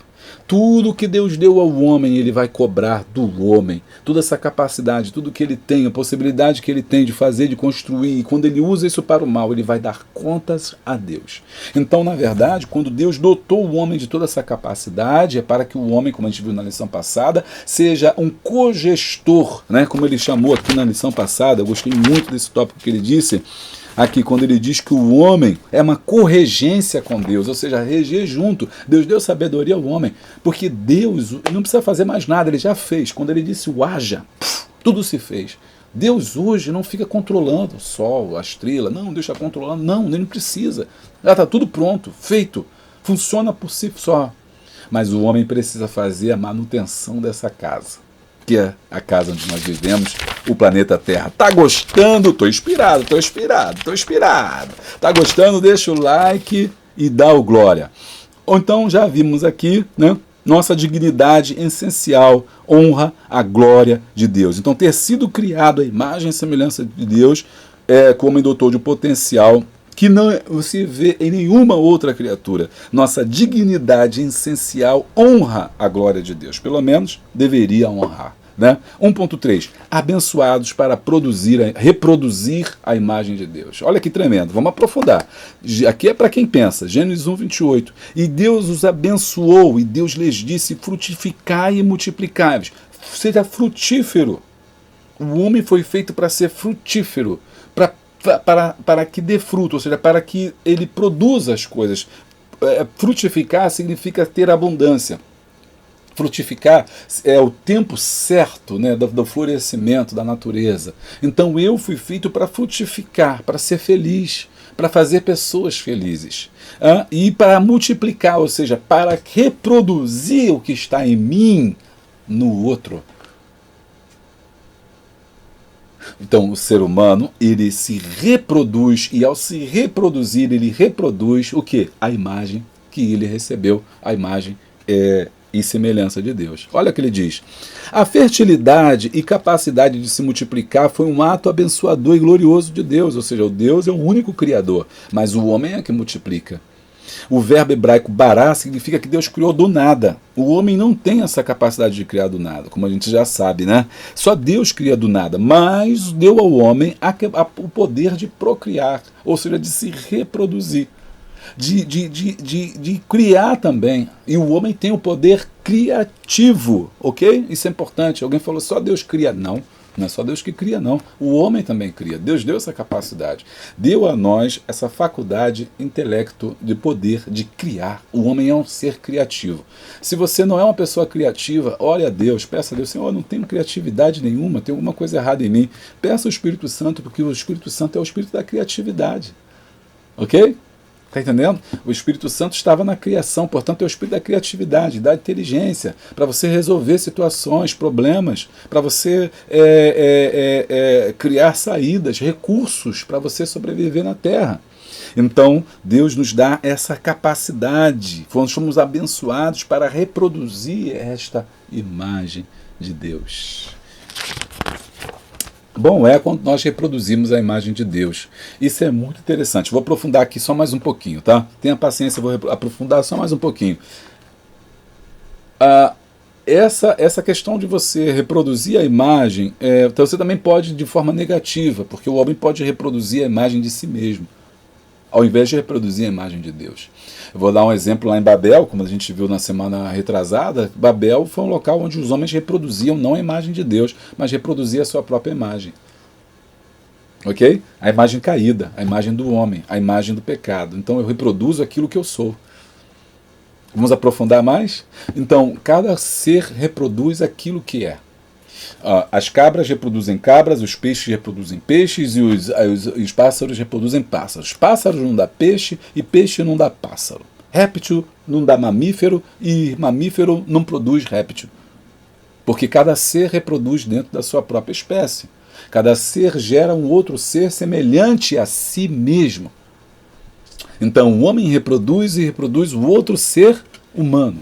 Tudo que Deus deu ao homem, ele vai cobrar do homem. Toda essa capacidade, tudo que ele tem, a possibilidade que ele tem de fazer, de construir, e quando ele usa isso para o mal, ele vai dar contas a Deus. Então, na verdade, quando Deus dotou o homem de toda essa capacidade, é para que o homem, como a gente viu na lição passada, seja um cogestor, né? Como ele chamou aqui na lição passada. Eu gostei muito desse tópico que ele disse aqui, quando ele diz que o homem é uma corregência com Deus, ou seja, reger junto. Deus deu sabedoria ao homem, porque Deus não precisa fazer mais nada, ele já fez. Quando ele disse o haja, tudo se fez. Deus hoje não fica controlando o sol, a estrela, não, Deus está controlando, não, ele não precisa. Já está tudo pronto, feito, funciona por si só. Mas o homem precisa fazer a manutenção dessa casa, que é a casa onde nós vivemos, o planeta Terra. Tá gostando? Tô inspirado. Tá gostando? Deixa o like e dá o glória. Ou então já vimos aqui, né? Nossa dignidade essencial honra a glória de Deus. Então, ter sido criado à imagem e semelhança de Deus é como em dotor de potencial que não se vê em nenhuma outra criatura. Nossa dignidade essencial honra a glória de Deus. Pelo menos deveria honrar. Né? 1.3. Abençoados para reproduzir a imagem de Deus. Olha que tremendo, vamos aprofundar. Aqui é para quem pensa. Gênesis 1:28. E Deus os abençoou, e Deus lhes disse: frutificai e multiplicai-vos. Seja frutífero. O homem foi feito para ser frutífero, para que dê fruto, ou seja, para que ele produza as coisas. Frutificar significa ter abundância. Frutificar é o tempo certo, né, do florescimento da natureza. Então eu fui feito para frutificar, para ser feliz, para fazer pessoas felizes. E para multiplicar, ou seja, para reproduzir o que está em mim no outro. Então o ser humano, ele se reproduz, e ao se reproduzir, ele reproduz o quê? A imagem que ele recebeu, a imagem e semelhança de Deus. Olha o que ele diz: a fertilidade e capacidade de se multiplicar foi um ato abençoador e glorioso de Deus, ou seja, o Deus é o único criador, mas o homem é que multiplica. O verbo hebraico bará significa que Deus criou do nada. O homem não tem essa capacidade de criar do nada, como a gente já sabe, né? Só Deus cria do nada, mas deu ao homem o poder de procriar, ou seja, de se reproduzir. De criar também. E o homem tem o poder criativo, ok? Isso é importante. Alguém falou só Deus cria. Não é só Deus que cria, não. O homem também cria. Deus deu essa capacidade. Deu a nós essa faculdade, intelecto, de poder de criar. O homem é um ser criativo. Se você não é uma pessoa criativa, ore a Deus, peça a Deus: Senhor, eu não tenho criatividade nenhuma, tem alguma coisa errada em mim. Peça ao Espírito Santo, porque o Espírito Santo é o Espírito da criatividade. Ok? Está entendendo? O Espírito Santo estava na criação, portanto é o Espírito da criatividade, da inteligência, para você resolver situações, problemas, para você criar saídas, recursos para você sobreviver na Terra. Então, Deus nos dá essa capacidade, nós somos abençoados para reproduzir esta imagem de Deus. Bom, é quando nós reproduzimos a imagem de Deus. Isso é muito interessante. Vou aprofundar aqui só mais um pouquinho, tá? Tenha paciência, vou aprofundar só mais um pouquinho. essa questão de você reproduzir a imagem, então você também pode de forma negativa, porque o homem pode reproduzir a imagem de si mesmo, ao invés de reproduzir a imagem de Deus. Eu vou dar um exemplo lá em Babel, como a gente viu na semana retrasada. Babel foi um local onde os homens reproduziam não a imagem de Deus, mas reproduziam a sua própria imagem. Ok? A imagem caída, a imagem do homem, a imagem do pecado. Então eu reproduzo aquilo que eu sou. Vamos aprofundar mais? Então, cada ser reproduz aquilo que é. As cabras reproduzem cabras, os peixes reproduzem peixes e os pássaros reproduzem pássaros. Pássaro não dá peixe e peixe não dá pássaro. Réptil não dá mamífero e mamífero não produz réptil. Porque cada ser reproduz dentro da sua própria espécie. Cada ser gera um outro ser semelhante a si mesmo. Então o homem reproduz e reproduz o outro ser humano.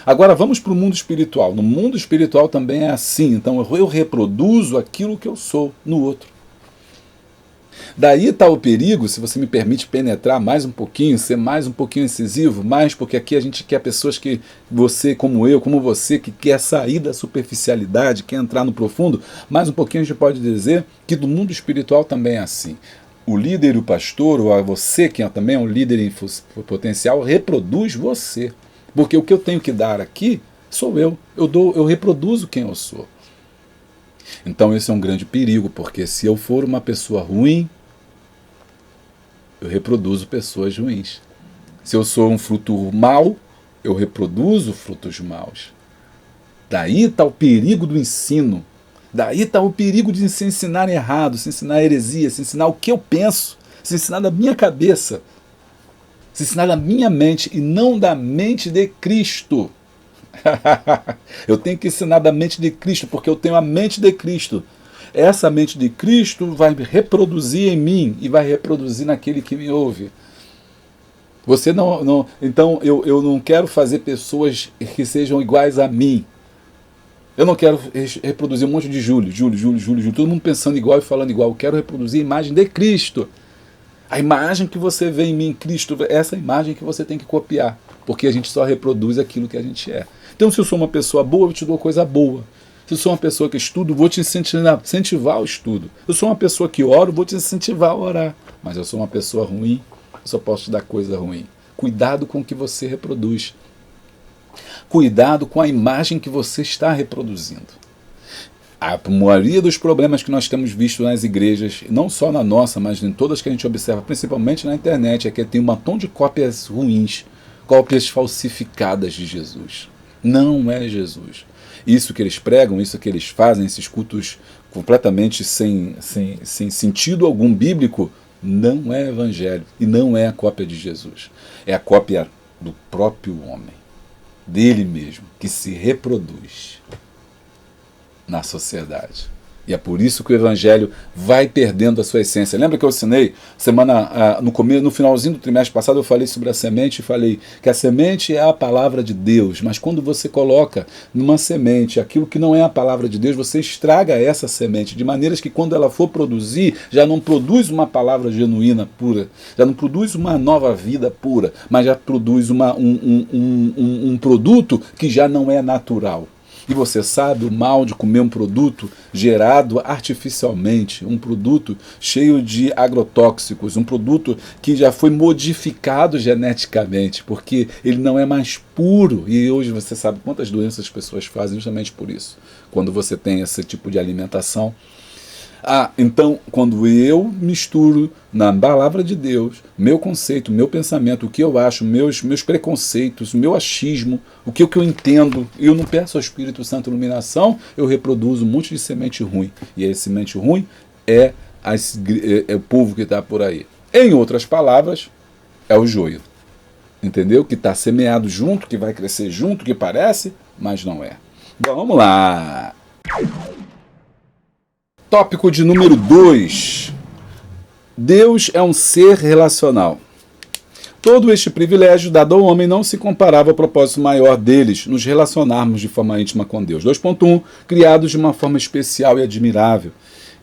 Agora vamos para o mundo espiritual. No mundo espiritual também é assim. Então eu reproduzo aquilo que eu sou no outro. Daí está o perigo, se você me permite penetrar mais um pouquinho, ser mais um pouquinho incisivo, mais porque aqui a gente quer pessoas que você, como eu, como você, que quer sair da superficialidade, quer entrar no profundo, mais um pouquinho a gente pode dizer que do mundo espiritual também é assim. O líder e o pastor, ou você que também é um líder em potencial, reproduz você. Porque o que eu tenho que dar aqui sou eu. Eu reproduzo quem eu sou. Então esse é um grande perigo, porque se eu for uma pessoa ruim, eu reproduzo pessoas ruins. Se eu sou um fruto mau, eu reproduzo frutos maus. Daí está o perigo do ensino. Daí está o perigo de se ensinar errado, se ensinar heresia, se ensinar o que eu penso, se ensinar da minha cabeça, se ensinar da minha mente e não da mente de Cristo. Eu tenho que ensinar da mente de Cristo, porque eu tenho a mente de Cristo. Essa mente de Cristo vai reproduzir em mim e vai reproduzir naquele que me ouve. Você não, então eu não quero fazer pessoas que sejam iguais a mim. Eu não quero reproduzir um monte de Júlio, todo mundo pensando igual e falando igual. Eu quero reproduzir a imagem de Cristo. A imagem que você vê em mim, Cristo, essa imagem que você tem que copiar, porque a gente só reproduz aquilo que a gente é. Então, se eu sou uma pessoa boa, eu te dou coisa boa. Se eu sou uma pessoa que estudo, vou te incentivar ao estudo. Se eu sou uma pessoa que oro, vou te incentivar a orar. Mas eu sou uma pessoa ruim, eu só posso te dar coisa ruim. Cuidado com o que você reproduz. Cuidado com a imagem que você está reproduzindo. A maioria dos problemas que nós temos visto nas igrejas, não só na nossa, mas em todas que a gente observa, principalmente na internet, é que tem um montão de cópias ruins, cópias falsificadas de Jesus. Não é Jesus. Isso que eles pregam, isso que eles fazem, esses cultos completamente sem sentido algum bíblico, não é evangelho e não é a cópia de Jesus. É a cópia do próprio homem, dele mesmo, que se reproduz na sociedade. E é por isso que o evangelho vai perdendo a sua essência. Lembra que eu ensinei no finalzinho do trimestre passado, eu falei sobre a semente e falei que a semente é a palavra de Deus, mas quando você coloca numa semente aquilo que não é a palavra de Deus, você estraga essa semente, de maneiras que quando ela for produzir, já não produz uma palavra genuína pura, já não produz uma nova vida pura, mas já produz um produto que já não é natural. E você sabe o mal de comer um produto gerado artificialmente, um produto cheio de agrotóxicos, um produto que já foi modificado geneticamente, porque ele não é mais puro. E hoje você sabe quantas doenças as pessoas fazem justamente por isso, quando você tem esse tipo de alimentação. Então, quando eu misturo na palavra de Deus, meu conceito, meu pensamento, o que eu acho, meus preconceitos, o meu achismo, o que eu entendo, eu não peço ao Espírito Santo iluminação, eu reproduzo um monte de semente ruim. E essa semente ruim é o povo que está por aí. Em outras palavras, é o joio. Entendeu? Que está semeado junto, que vai crescer junto, que parece, mas não é. Vamos lá! Tópico de número 2. Deus é um ser relacional. Todo este privilégio dado ao homem não se comparava ao propósito maior deles, nos relacionarmos de forma íntima com Deus. 2.1. Criados de uma forma especial e admirável.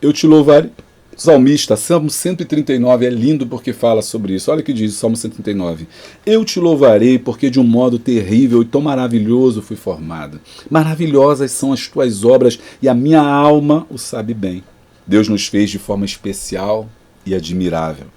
Eu te louvarei Salmista, Salmo 139, é lindo porque fala sobre isso. Olha o que diz o Salmo 139. Eu te louvarei porque de um modo terrível e tão maravilhoso fui formado. Maravilhosas são as tuas obras e a minha alma o sabe bem. Deus nos fez de forma especial e admirável.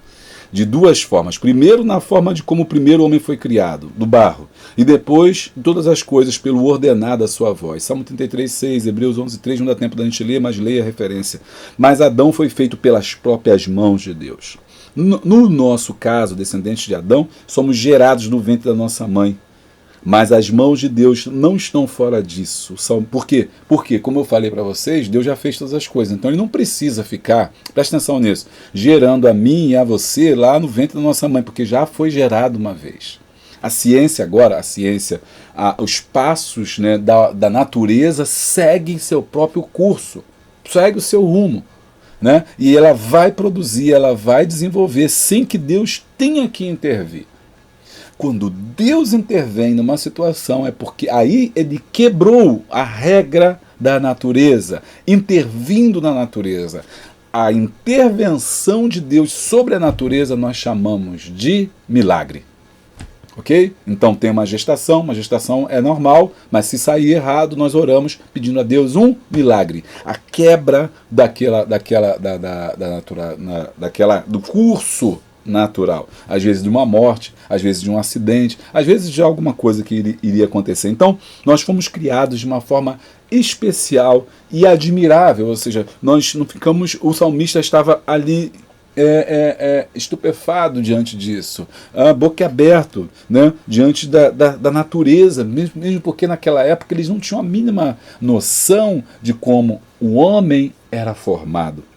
De duas formas. Primeiro, na forma de como o primeiro homem foi criado, do barro. E depois, todas as coisas pelo ordenar da sua voz. Salmo 33, 6, Hebreus 11, 3, não dá tempo da gente ler, mas leia a referência. Mas Adão foi feito pelas próprias mãos de Deus. No nosso caso, descendentes de Adão, somos gerados do ventre da nossa mãe. Mas as mãos de Deus não estão fora disso. Por quê? Porque, como eu falei para vocês, Deus já fez todas as coisas. Então ele não precisa ficar, presta atenção nisso, gerando a mim e a você lá no ventre da nossa mãe, porque já foi gerado uma vez. A ciência agora, os passos, né, da natureza seguem seu próprio curso, segue o seu rumo. Né? E ela vai produzir, ela vai desenvolver sem que Deus tenha que intervir. Quando Deus intervém numa situação, é porque aí ele quebrou a regra da natureza, intervindo na natureza. A intervenção de Deus sobre a natureza nós chamamos de milagre. Ok? Então tem uma gestação é normal, mas se sair errado, nós oramos pedindo a Deus um milagre. A quebra do curso natural. Às vezes de uma morte, às vezes de um acidente, às vezes de alguma coisa que iria acontecer. Então, nós fomos criados de uma forma especial e admirável, ou seja, nós não ficamos, o salmista estava ali estupefado diante disso, boquiaberto, né, diante da natureza, mesmo porque naquela época eles não tinham a mínima noção de como o homem era formado.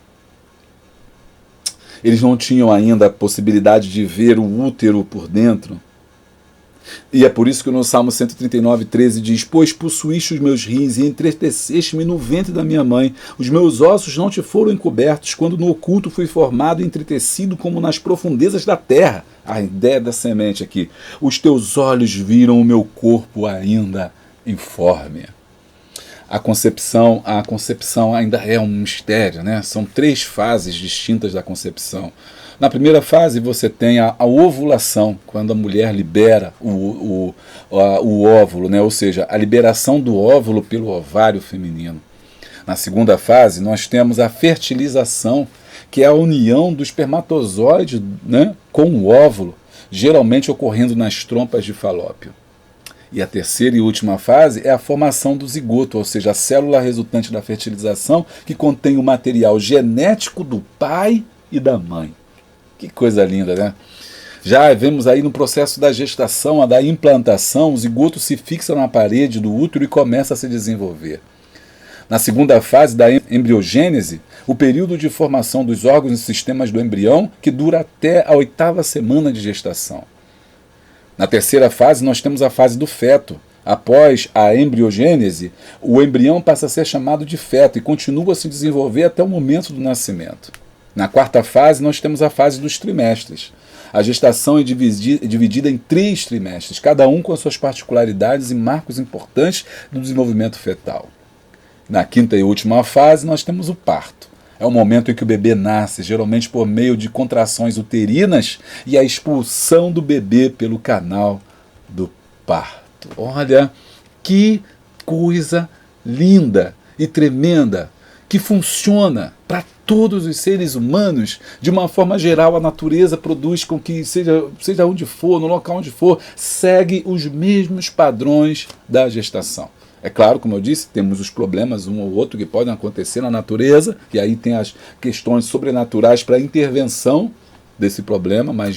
Eles não tinham ainda a possibilidade de ver o útero por dentro. E é por isso que no Salmo 139, 13 diz: Pois possuíste os meus rins e entreteceste-me no ventre da minha mãe. Os meus ossos não te foram encobertos, quando no oculto fui formado e entretecido como nas profundezas da terra. A ideia da semente aqui. Os teus olhos viram o meu corpo ainda informe. A concepção ainda é um mistério, né? São 3 fases distintas da concepção. Na primeira fase você tem a ovulação, quando a mulher libera o óvulo, né? Ou seja, a liberação do óvulo pelo ovário feminino. Na segunda fase nós temos a fertilização, que é a união do espermatozoide, né, com o óvulo, geralmente ocorrendo nas trompas de Falópio. E a terceira e última fase é a formação do zigoto, ou seja, a célula resultante da fertilização que contém o material genético do pai e da mãe. Que coisa linda, né? Já vemos aí no processo da gestação, da implantação, o zigoto se fixa na parede do útero e começa a se desenvolver. Na segunda fase da embriogênese, o período de formação dos órgãos e sistemas do embrião, que dura até a 8ª semana de gestação. Na terceira fase, nós temos a fase do feto. Após a embriogênese, o embrião passa a ser chamado de feto e continua a se desenvolver até o momento do nascimento. Na quarta fase, nós temos a fase dos trimestres. A gestação é dividida em 3 trimestres, cada um com as suas particularidades e marcos importantes do desenvolvimento fetal. Na quinta e última fase, nós temos o parto. É o momento em que o bebê nasce, geralmente por meio de contrações uterinas e a expulsão do bebê pelo canal do parto. Olha que coisa linda e tremenda, que funciona para todos os seres humanos. De uma forma geral, a natureza produz com que, seja onde for, no local onde for, segue os mesmos padrões da gestação. É claro, como eu disse, temos os problemas um ou outro que podem acontecer na natureza, e aí tem as questões sobrenaturais para a intervenção desse problema, mas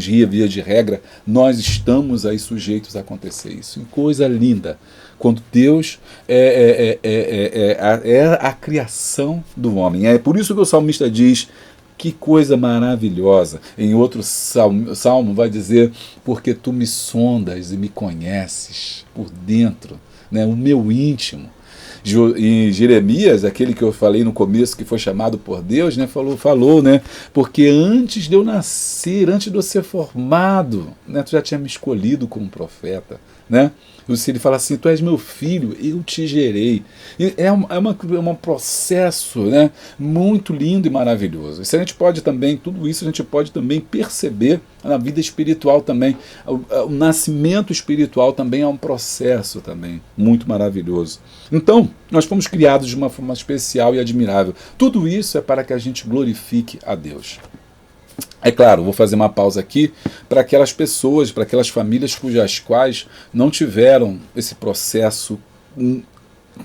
via de regra, nós estamos aí sujeitos a acontecer isso. E coisa linda, quando Deus é a criação do homem. É por isso que o salmista diz: que coisa maravilhosa. Em outro salmo vai dizer: porque tu me sondas e me conheces por dentro, né, o meu íntimo. E Jeremias, aquele que eu falei no começo, que foi chamado por Deus, né, falou, né, porque antes de eu nascer, antes de eu ser formado, né, tu já tinha me escolhido como profeta, né? Ele fala assim, tu és meu filho, eu te gerei. E é um processo, né, muito lindo e maravilhoso. Isso a gente pode também, tudo isso a gente pode também perceber na vida espiritual também. O nascimento espiritual também é um processo também muito maravilhoso. Então, nós fomos criados de uma forma especial e admirável. Tudo isso é para que a gente glorifique a Deus. É claro, vou fazer uma pausa aqui para aquelas pessoas, para aquelas famílias cujas quais não tiveram esse processo, como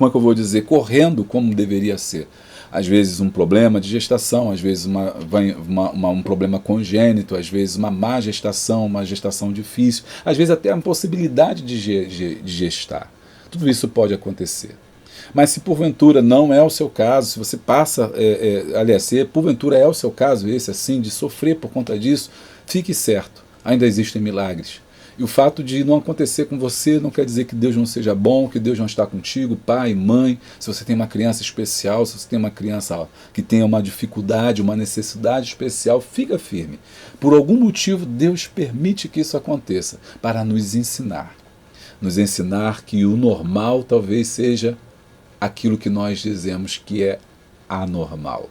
é que eu vou dizer, correndo como deveria ser. Às vezes um problema de gestação, às vezes um problema congênito, às vezes uma má gestação, uma gestação difícil, às vezes até a impossibilidade de gestar. Tudo isso pode acontecer. Mas se porventura não é o seu caso, se você passa, aliás, se porventura é o seu caso, esse assim, de sofrer por conta disso, fique certo, ainda existem milagres. E o fato de não acontecer com você não quer dizer que Deus não seja bom, que Deus não está contigo, pai, mãe. Se você tem uma criança especial, se você tem uma criança que tenha uma dificuldade, uma necessidade especial, fica firme. Por algum motivo, Deus permite que isso aconteça, para nos ensinar. Nos ensinar que o normal talvez seja aquilo que nós dizemos que é anormal.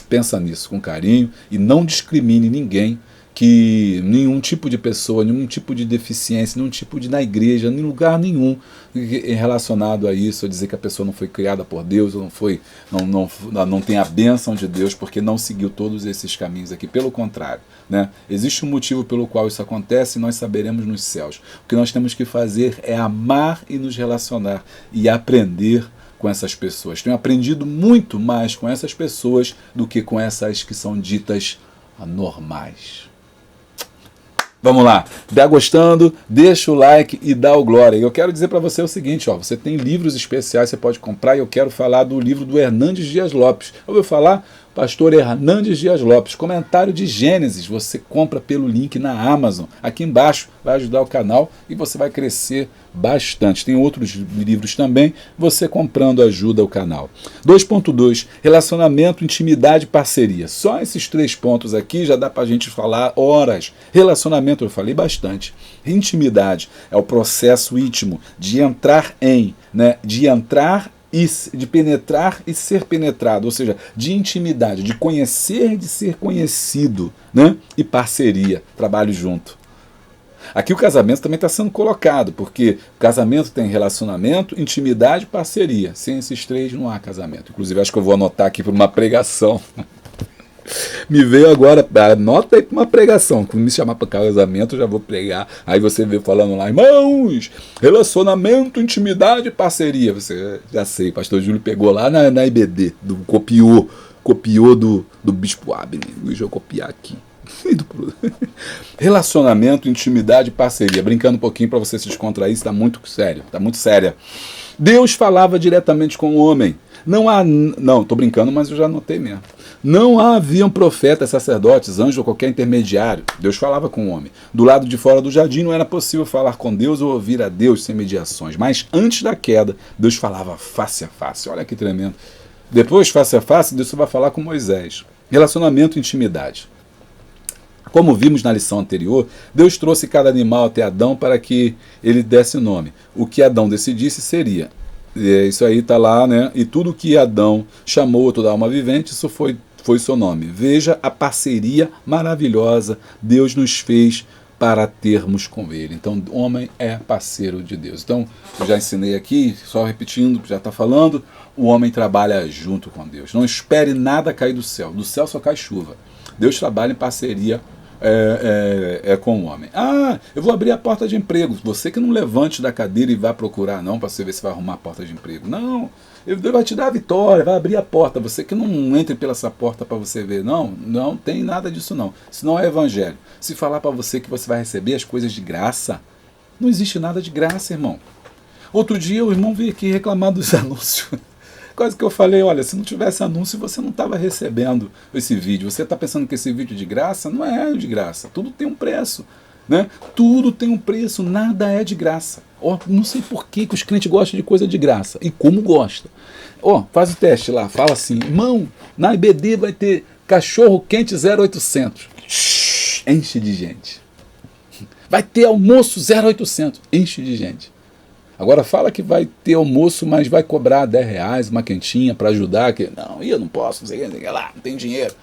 Pensa nisso com carinho e não discrimine ninguém, que nenhum tipo de pessoa, nenhum tipo de deficiência, nenhum tipo de na igreja, em lugar nenhum relacionado a isso, a dizer que a pessoa não foi criada por Deus, ou não tem a bênção de Deus porque não seguiu todos esses caminhos aqui. Pelo contrário, né? Existe um motivo pelo qual isso acontece e nós saberemos nos céus. O que nós temos que fazer é amar e nos relacionar e aprender com essas pessoas. Tenho aprendido muito mais com essas pessoas do que com essas que são ditas anormais. Vamos lá, tá gostando? Deixa o like e dá o glória. Eu quero dizer para você o seguinte, você tem livros especiais que você pode comprar e eu quero falar do livro do Hernandes Dias Lopes. Ouviu falar? Pastor Hernandes Dias Lopes, comentário de Gênesis, você compra pelo link na Amazon, aqui embaixo, vai ajudar o canal e você vai crescer bastante. Tem outros livros também, você comprando ajuda o canal. 2.2, relacionamento, intimidade e parceria. Só esses 3 pontos aqui já dá pra gente falar horas. Relacionamento, eu falei bastante. Intimidade é o processo íntimo de entrar em, né, de penetrar e ser penetrado, ou seja, de intimidade, de conhecer e de ser conhecido, né? E parceria, trabalho junto. Aqui o casamento também está sendo colocado, porque o casamento tem relacionamento, intimidade e parceria. Sem esses 3 não há casamento. Inclusive acho que eu vou anotar aqui para uma pregação. Me veio agora, anota aí para uma pregação. Quando me chamar para casamento, eu já vou pregar. Aí você vê falando lá, irmãos, relacionamento, intimidade e parceria. Você já sei, pastor Júlio pegou lá na IBD, copiou do Bispo Abner. Deixa eu copiar aqui. Relacionamento, intimidade e parceria. Brincando um pouquinho para você se descontrair, isso está muito sério, está muito séria. Deus falava diretamente com o homem. Não, estou brincando, mas eu já anotei mesmo. Não haviam profetas, sacerdotes, anjos ou qualquer intermediário. Deus falava com o homem. Do lado de fora do jardim não era possível falar com Deus ou ouvir a Deus sem mediações. Mas antes da queda, Deus falava face a face. Olha que tremendo. Depois, face a face, Deus vai falar com Moisés. Relacionamento e intimidade. Como vimos na lição anterior, Deus trouxe cada animal até Adão para que ele desse nome. O que Adão decidisse seria. Isso aí está lá, né? E tudo que Adão chamou toda alma vivente, isso foi seu nome. Veja a parceria maravilhosa Deus nos fez para termos com ele. Então, o homem é parceiro de Deus. Então, eu já ensinei aqui, só repetindo, já está falando, o homem trabalha junto com Deus. Não espere nada cair do céu só cai chuva. Deus trabalha em parceria com o homem. Eu vou abrir a porta de emprego. Você que não levante da cadeira e vá procurar não, para você ver se vai arrumar a porta de emprego. Não, Deus vai te dar a vitória, vai abrir a porta. Você que não entre pela essa porta para você ver. Não tem nada disso não. Isso não é evangelho. Se falar para você que você vai receber as coisas de graça, não existe nada de graça, irmão. Outro dia o irmão veio aqui reclamar dos anúncios. Quase que eu falei, olha, se não tivesse anúncio, você não estava recebendo esse vídeo. Você está pensando que esse vídeo é de graça? Não é de graça. Tudo tem um preço. né? Tudo tem um preço, nada é de graça. Ó, não sei por que os crentes gostam de coisa de graça. E como gosta. Ó, faz o teste lá, fala assim, irmão, na IBD vai ter cachorro quente 0800. Enche de gente. Vai ter almoço 0800. Enche de gente. Agora fala que vai ter almoço, mas vai cobrar R$10, uma quentinha para ajudar. Que, não, eu não posso, não sei o que lá, não tem dinheiro.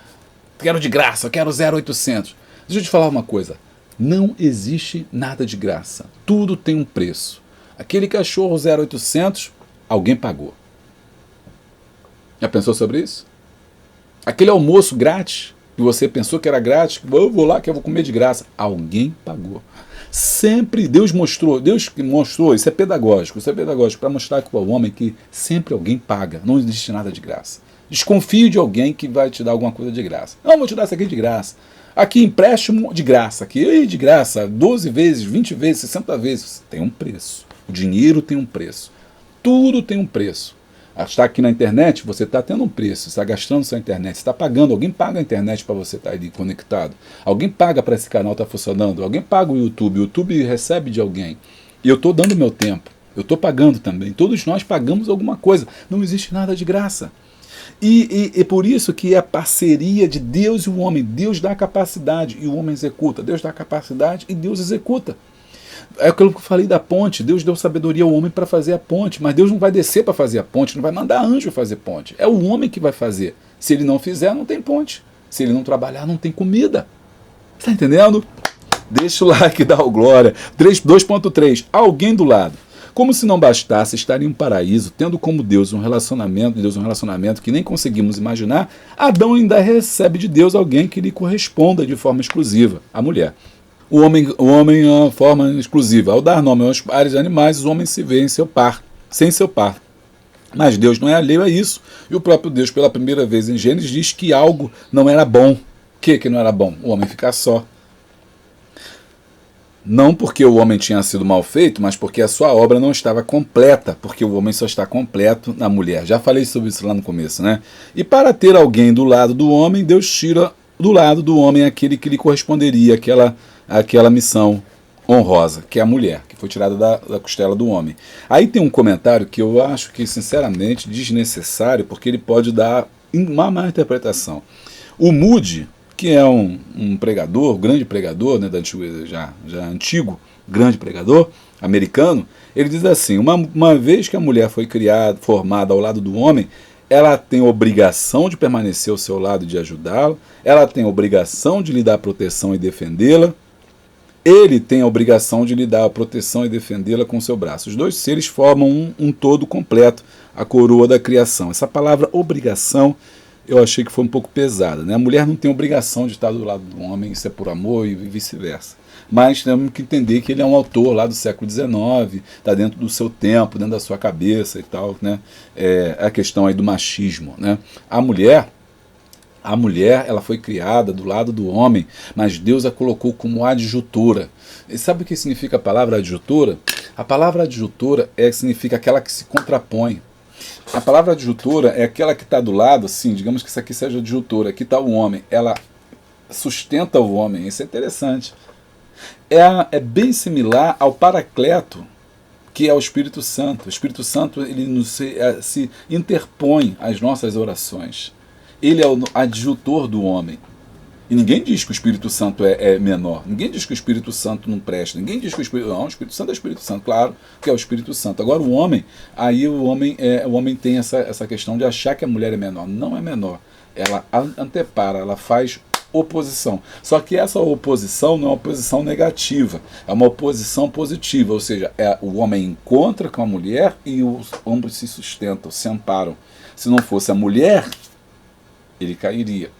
Quero de graça, quero 0800. Deixa eu te falar uma coisa. Não existe nada de graça. Tudo tem um preço. Aquele cachorro 0800, alguém pagou. Já pensou sobre isso? Aquele almoço grátis, que você pensou que era grátis, eu vou lá que eu vou comer de graça. Alguém pagou. Sempre Deus que mostrou, isso é pedagógico para mostrar para o homem que sempre alguém paga, não existe nada de graça. Desconfie de alguém que vai te dar alguma coisa de graça. Não, vou te dar isso aqui de graça. Aqui, empréstimo de graça, aqui de graça, 12 vezes, 20 vezes, 60 vezes. Tem um preço. O dinheiro tem um preço. Tudo tem um preço. Está aqui na internet, você está tendo um preço, você está gastando sua internet, você está pagando, alguém paga a internet para você estar ali conectado, alguém paga para esse canal estar funcionando, alguém paga o YouTube recebe de alguém, e eu estou dando meu tempo, eu estou pagando também, todos nós pagamos alguma coisa, não existe nada de graça. E por isso que é a parceria de Deus e o homem, Deus dá a capacidade e o homem executa, Deus dá a capacidade e Deus executa. É aquilo que eu falei da ponte, Deus deu sabedoria ao homem para fazer a ponte, mas Deus não vai descer para fazer a ponte, não vai mandar anjo fazer ponte, é o homem que vai fazer. Se ele não fizer, não tem ponte, se ele não trabalhar, não tem comida. Está entendendo? Deixa o like e dá o glória. 2.3, alguém do lado. Como se não bastasse estar em um paraíso, tendo como Deus um relacionamento que nem conseguimos imaginar, Adão ainda recebe de Deus alguém que lhe corresponda de forma exclusiva, a mulher. O homem é uma forma exclusiva. Ao dar nome aos pares de animais, os homens se veem sem seu par. Mas Deus não é alheio a isso. E o próprio Deus, pela primeira vez em Gênesis, diz que algo não era bom. O que não era bom? O homem ficar só. Não porque o homem tinha sido mal feito, mas porque a sua obra não estava completa, porque o homem só está completo na mulher. Já falei sobre isso lá no começo, né? E para ter alguém do lado do homem, Deus tira do lado do homem aquele que lhe corresponderia, aquela missão honrosa, que é a mulher, que foi tirada da costela do homem. Aí tem um comentário que eu acho que, sinceramente, desnecessário, porque ele pode dar uma má interpretação. O Moody, que é um pregador, grande pregador, né, da antiguidade, já antigo, grande pregador americano, ele diz assim, uma vez que a mulher foi formada ao lado do homem, ela tem obrigação de permanecer ao seu lado e de ajudá-lo, ela tem obrigação de lhe dar proteção e defendê-la, ele tem a obrigação de lhe dar a proteção e defendê-la com seu braço. Os dois seres formam um todo completo, a coroa da criação. Essa palavra obrigação eu achei que foi um pouco pesada, né? A mulher não tem obrigação de estar do lado do homem, isso é por amor e vice-versa. Mas temos que entender que ele é um autor lá do século XIX, está dentro do seu tempo, dentro da sua cabeça e tal, né? É a questão aí do machismo, né? A mulher, ela foi criada do lado do homem, mas Deus a colocou como adjutora. E sabe o que significa a palavra adjutora? A palavra adjutora significa aquela que se contrapõe. A palavra adjutora é aquela que está do lado, assim, digamos que isso aqui seja adjutora, aqui está o homem, ela sustenta o homem, isso é interessante. É bem similar ao Paracleto, que é o Espírito Santo. O Espírito Santo ele se interpõe às nossas orações. Ele é o adjutor do homem. E ninguém diz que o Espírito Santo é menor. Ninguém diz que o Espírito Santo não presta. Ninguém diz que o Espírito... Não, o Espírito Santo é o Espírito Santo, claro que é o Espírito Santo. Agora o homem tem essa questão de achar que a mulher é menor. Não é menor. Ela antepara, ela faz oposição. Só que essa oposição não é uma oposição negativa. É uma oposição positiva. Ou seja, o homem encontra com a mulher e os ambos se sustentam, se amparam. Se não fosse a mulher, ele cairia.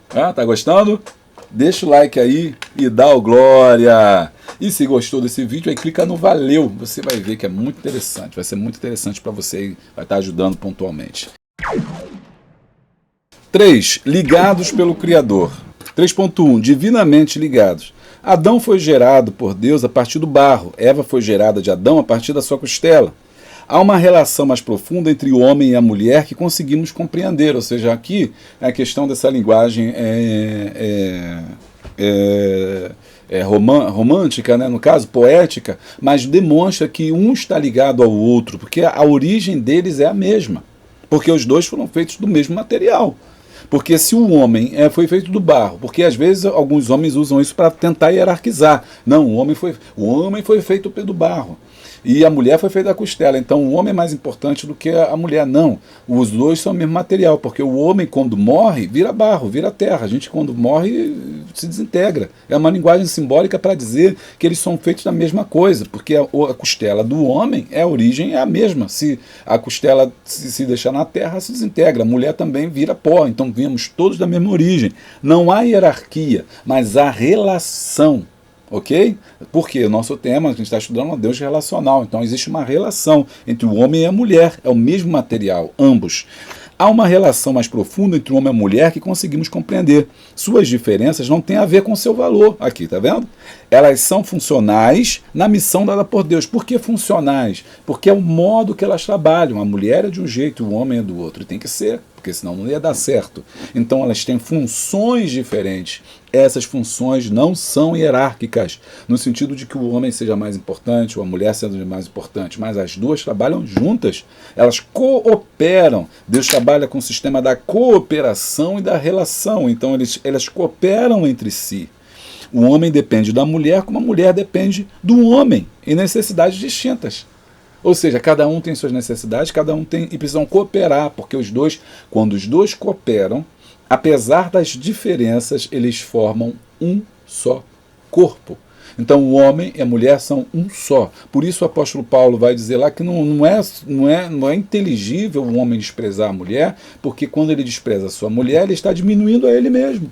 Tá gostando? Deixa o like aí e dá o glória. E se gostou desse vídeo, aí clica no valeu. Você vai ver que é muito interessante. Vai ser muito interessante para você e vai estar ajudando pontualmente. 3. Ligados pelo Criador. 3.1. Divinamente ligados. Adão foi gerado por Deus a partir do barro. Eva foi gerada de Adão a partir da sua costela. Há uma relação mais profunda entre o homem e a mulher que conseguimos compreender, ou seja, aqui a questão dessa linguagem romântica, né, no caso, poética, mas demonstra que um está ligado ao outro, porque a origem deles é a mesma. Porque os dois foram feitos do mesmo material. Porque se o homem foi feito do barro, porque às vezes alguns homens usam isso para tentar hierarquizar. Não, o homem foi feito do barro. E a mulher foi feita da costela. Então o homem é mais importante do que a mulher. Não. Os dois são o mesmo material. Porque o homem, quando morre, vira barro, vira terra. A gente, quando morre, se desintegra. É uma linguagem simbólica para dizer que eles são feitos da mesma coisa. Porque a costela do homem, a origem é a mesma. Se a costela se deixar na terra, se desintegra. A mulher também vira pó. Então viemos todos da mesma origem. Não há hierarquia, mas há relação. Ok? Porque o nosso tema, a gente está estudando um Deus relacional, então existe uma relação entre o homem e a mulher, é o mesmo material, ambos. Há uma relação mais profunda entre o homem e a mulher que conseguimos compreender. Suas diferenças não têm a ver com seu valor. Aqui, tá vendo? Elas são funcionais na missão dada por Deus. Por que funcionais? Porque é o modo que elas trabalham. A mulher é de um jeito e o homem é do outro. E tem que ser, porque senão não ia dar certo. Então elas têm funções diferentes. Essas funções não são hierárquicas, no sentido de que o homem seja mais importante ou a mulher seja mais importante, mas as duas trabalham juntas, elas cooperam. Deus trabalha com o sistema da cooperação e da relação, então elas cooperam entre si. O homem depende da mulher como a mulher depende do homem, em necessidades distintas. Ou seja, cada um tem suas necessidades, cada um tem e precisam cooperar, porque os dois, quando os dois cooperam, apesar das diferenças, eles formam um só corpo. Então o homem e a mulher são um só. Por isso o apóstolo Paulo vai dizer lá que não é inteligível o homem desprezar a mulher, porque quando ele despreza a sua mulher, ele está diminuindo a ele mesmo.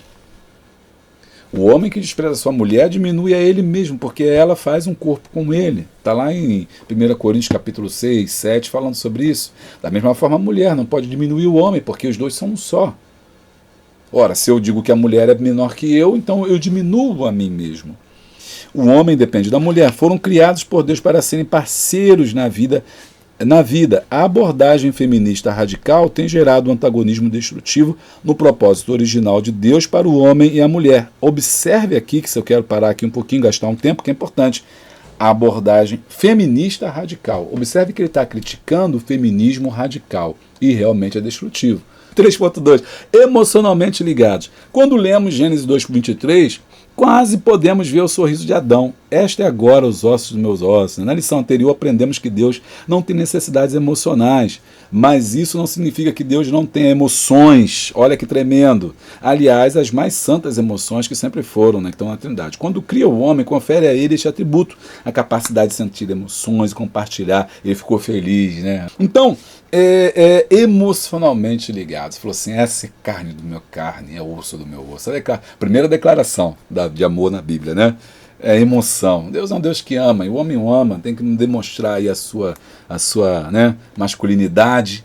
O homem que despreza a sua mulher diminui a ele mesmo, porque ela faz um corpo com ele. Está lá em 1 Coríntios capítulo 6, 7, falando sobre isso. Da mesma forma, a mulher não pode diminuir o homem, porque os dois são um só. Ora, se eu digo que a mulher é menor que eu, então eu diminuo a mim mesmo. O homem depende da mulher. Foram criados por Deus para serem parceiros na vida. A abordagem feminista radical tem gerado um antagonismo destrutivo no propósito original de Deus para o homem e a mulher. Observe aqui, que se eu quero parar aqui um pouquinho, gastar um tempo, que é importante. A abordagem feminista radical. Observe que ele está criticando o feminismo radical e realmente é destrutivo. 3.2. Emocionalmente ligados. Quando lemos Gênesis 2.23, quase podemos ver o sorriso de Adão. Esta é agora os ossos dos meus ossos. Na lição anterior aprendemos que Deus não tem necessidades emocionais, mas isso não significa que Deus não tenha emoções. Olha que tremendo. Aliás, as mais santas emoções que sempre foram, né, que estão na Trindade. Quando cria o homem, confere a ele este atributo, a capacidade de sentir emoções e compartilhar. Ele ficou feliz, né? Então, emocionalmente ligados. Falou assim, essa é carne do meu carne, é osso do meu osso. É a primeira declaração de amor na Bíblia, né? É emoção. Deus é um Deus que ama, e o homem o ama, tem que demonstrar aí a sua né, masculinidade,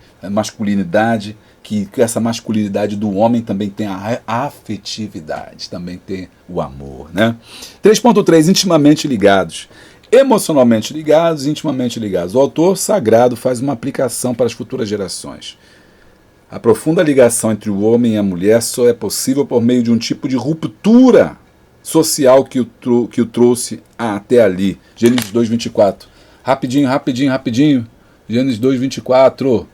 que essa masculinidade do homem também tem a afetividade, também tem o amor, né? 3.3, intimamente ligados. Emocionalmente ligados, intimamente ligados. O autor sagrado faz uma aplicação para as futuras gerações. A profunda ligação entre o homem e a mulher só é possível por meio de um tipo de ruptura social que o trouxe até ali. Gênesis 2.24. Rapidinho. Gênesis 2.24.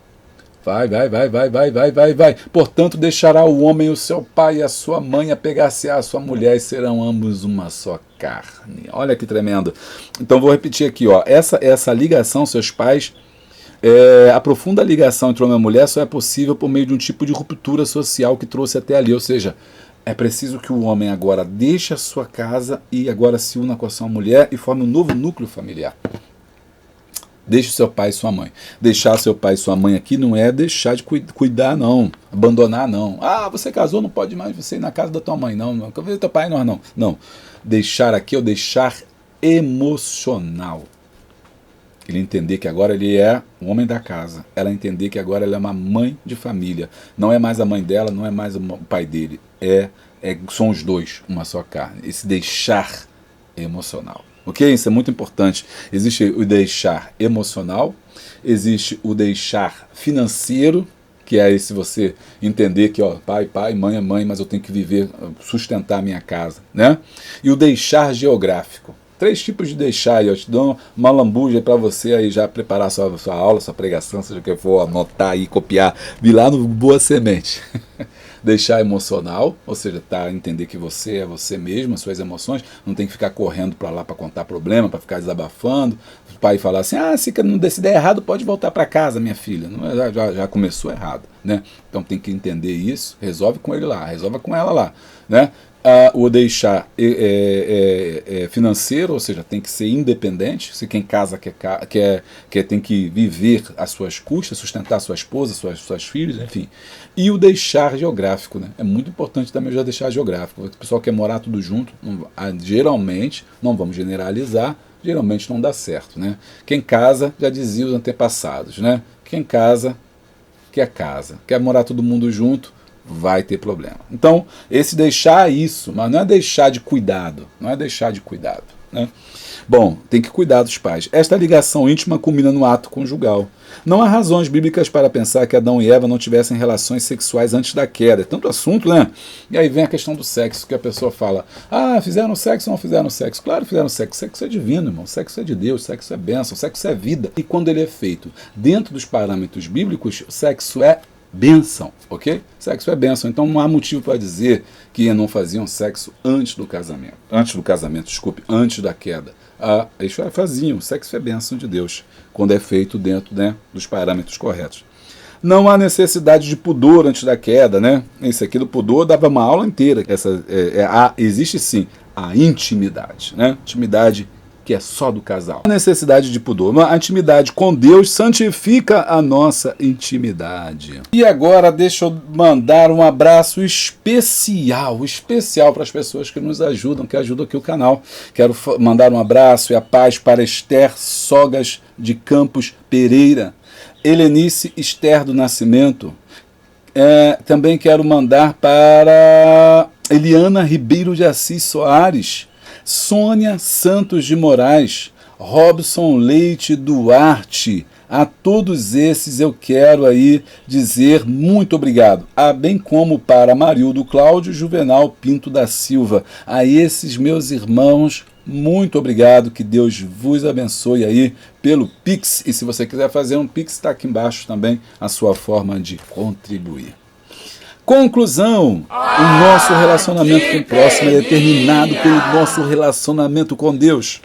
Vai. Portanto, deixará o homem o seu pai e a sua mãe, apegar-se-á a sua mulher, e serão ambos uma só carne. Olha que tremendo. Então vou repetir aqui, ó. Essa ligação, seus pais, a profunda ligação entre homem e mulher só é possível por meio de um tipo de ruptura social que trouxe até ali. Ou seja, é preciso que o homem agora deixe a sua casa e agora se una com a sua mulher e forme um novo núcleo familiar. Deixe seu pai e sua mãe. Deixar seu pai e sua mãe aqui não é deixar de cuidar, não. Abandonar, não. Ah, você casou, não pode mais você ir na casa da tua mãe, não. Não. Eu teu pai, não. Não. Deixar aqui é o deixar emocional. Ele entender que agora ele é o homem da casa. Ela entender que agora ela é uma mãe de família. Não é mais a mãe dela, não é mais o pai dele. São os dois, uma só carne. Esse deixar emocional. Ok? Isso é muito importante. Existe o deixar emocional, existe o deixar financeiro, que é esse você entender que, ó, pai, pai, mãe é mãe, mas eu tenho que viver, sustentar a minha casa, né? E o deixar geográfico. 3 tipos de deixar aí, eu te dou uma lambuja para você aí já preparar sua aula, sua pregação, seja o que for, anotar aí, copiar, vir lá no Boa Semente. Deixar emocional, ou seja, entender que você é você mesmo, as suas emoções, não tem que ficar correndo para lá para contar problema, para ficar desabafando, o pai falar assim, se não decidir errado, pode voltar para casa, minha filha, não, já começou errado, né? Então tem que entender isso, resolve com ele lá, resolve com ela lá, né? O deixar financeiro, ou seja, tem que ser independente. Se quem casa tem que viver às suas custas, sustentar sua esposa, suas filhas, enfim. E o deixar geográfico, né? É muito importante também já deixar geográfico. O pessoal quer morar tudo junto, geralmente, não vamos generalizar, geralmente não dá certo, né? Quem casa, já dizia os antepassados, né? Quem casa, quer morar todo mundo junto, vai ter problema. Então, esse deixar isso, mas não é deixar de cuidado, né? Bom, tem que cuidar dos pais. Esta ligação íntima culmina no ato conjugal. Não há razões bíblicas para pensar que Adão e Eva não tivessem relações sexuais antes da queda. É tanto assunto, né? E aí vem a questão do sexo, que a pessoa fala, fizeram sexo ou não fizeram sexo? Claro, fizeram sexo. Sexo é divino, irmão. Sexo é de Deus, sexo é bênção, sexo é vida. E quando ele é feito dentro dos parâmetros bíblicos, o sexo é bênção, ok? Sexo é bênção, então não há motivo para dizer que não faziam sexo antes da queda. Eles faziam, sexo é bênção de Deus, quando é feito dentro, né, dos parâmetros corretos. Não há necessidade de pudor antes da queda, né? Isso aqui do pudor dava uma aula inteira. Existe sim a intimidade, né? Intimidade que é só do casal. A necessidade de pudor. A intimidade com Deus santifica a nossa intimidade. E agora deixa eu mandar um abraço especial para as pessoas que nos ajudam, que ajudam aqui o canal. Quero mandar um abraço e a paz para Esther Sogas de Campos Pereira, Helenice Esther do Nascimento. Também quero mandar para Eliana Ribeiro de Assis Soares, Sônia Santos de Moraes, Robson Leite Duarte. A todos esses eu quero aí dizer muito obrigado, bem como para Marildo Cláudio Juvenal Pinto da Silva. A esses meus irmãos, muito obrigado, que Deus vos abençoe aí pelo Pix. E se você quiser fazer um Pix, está aqui embaixo também a sua forma de contribuir. Conclusão, o nosso relacionamento com o próximo é determinado pelo nosso relacionamento com Deus.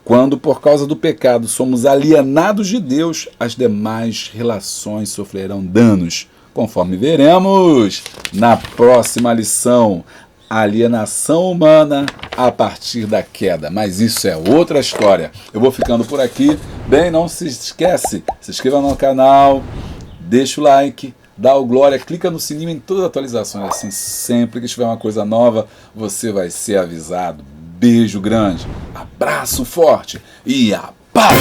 Quando, por causa do pecado, somos alienados de Deus, as demais relações sofrerão danos, conforme veremos na próxima lição. Alienação humana a partir da queda, mas isso é outra história. Eu vou ficando por aqui. Bem, não se esquece, se inscreva no canal, deixa o like, dá o glória, clica no sininho em todas as atualizações, assim, sempre que tiver uma coisa nova, você vai ser avisado. Beijo grande, abraço forte e a paz!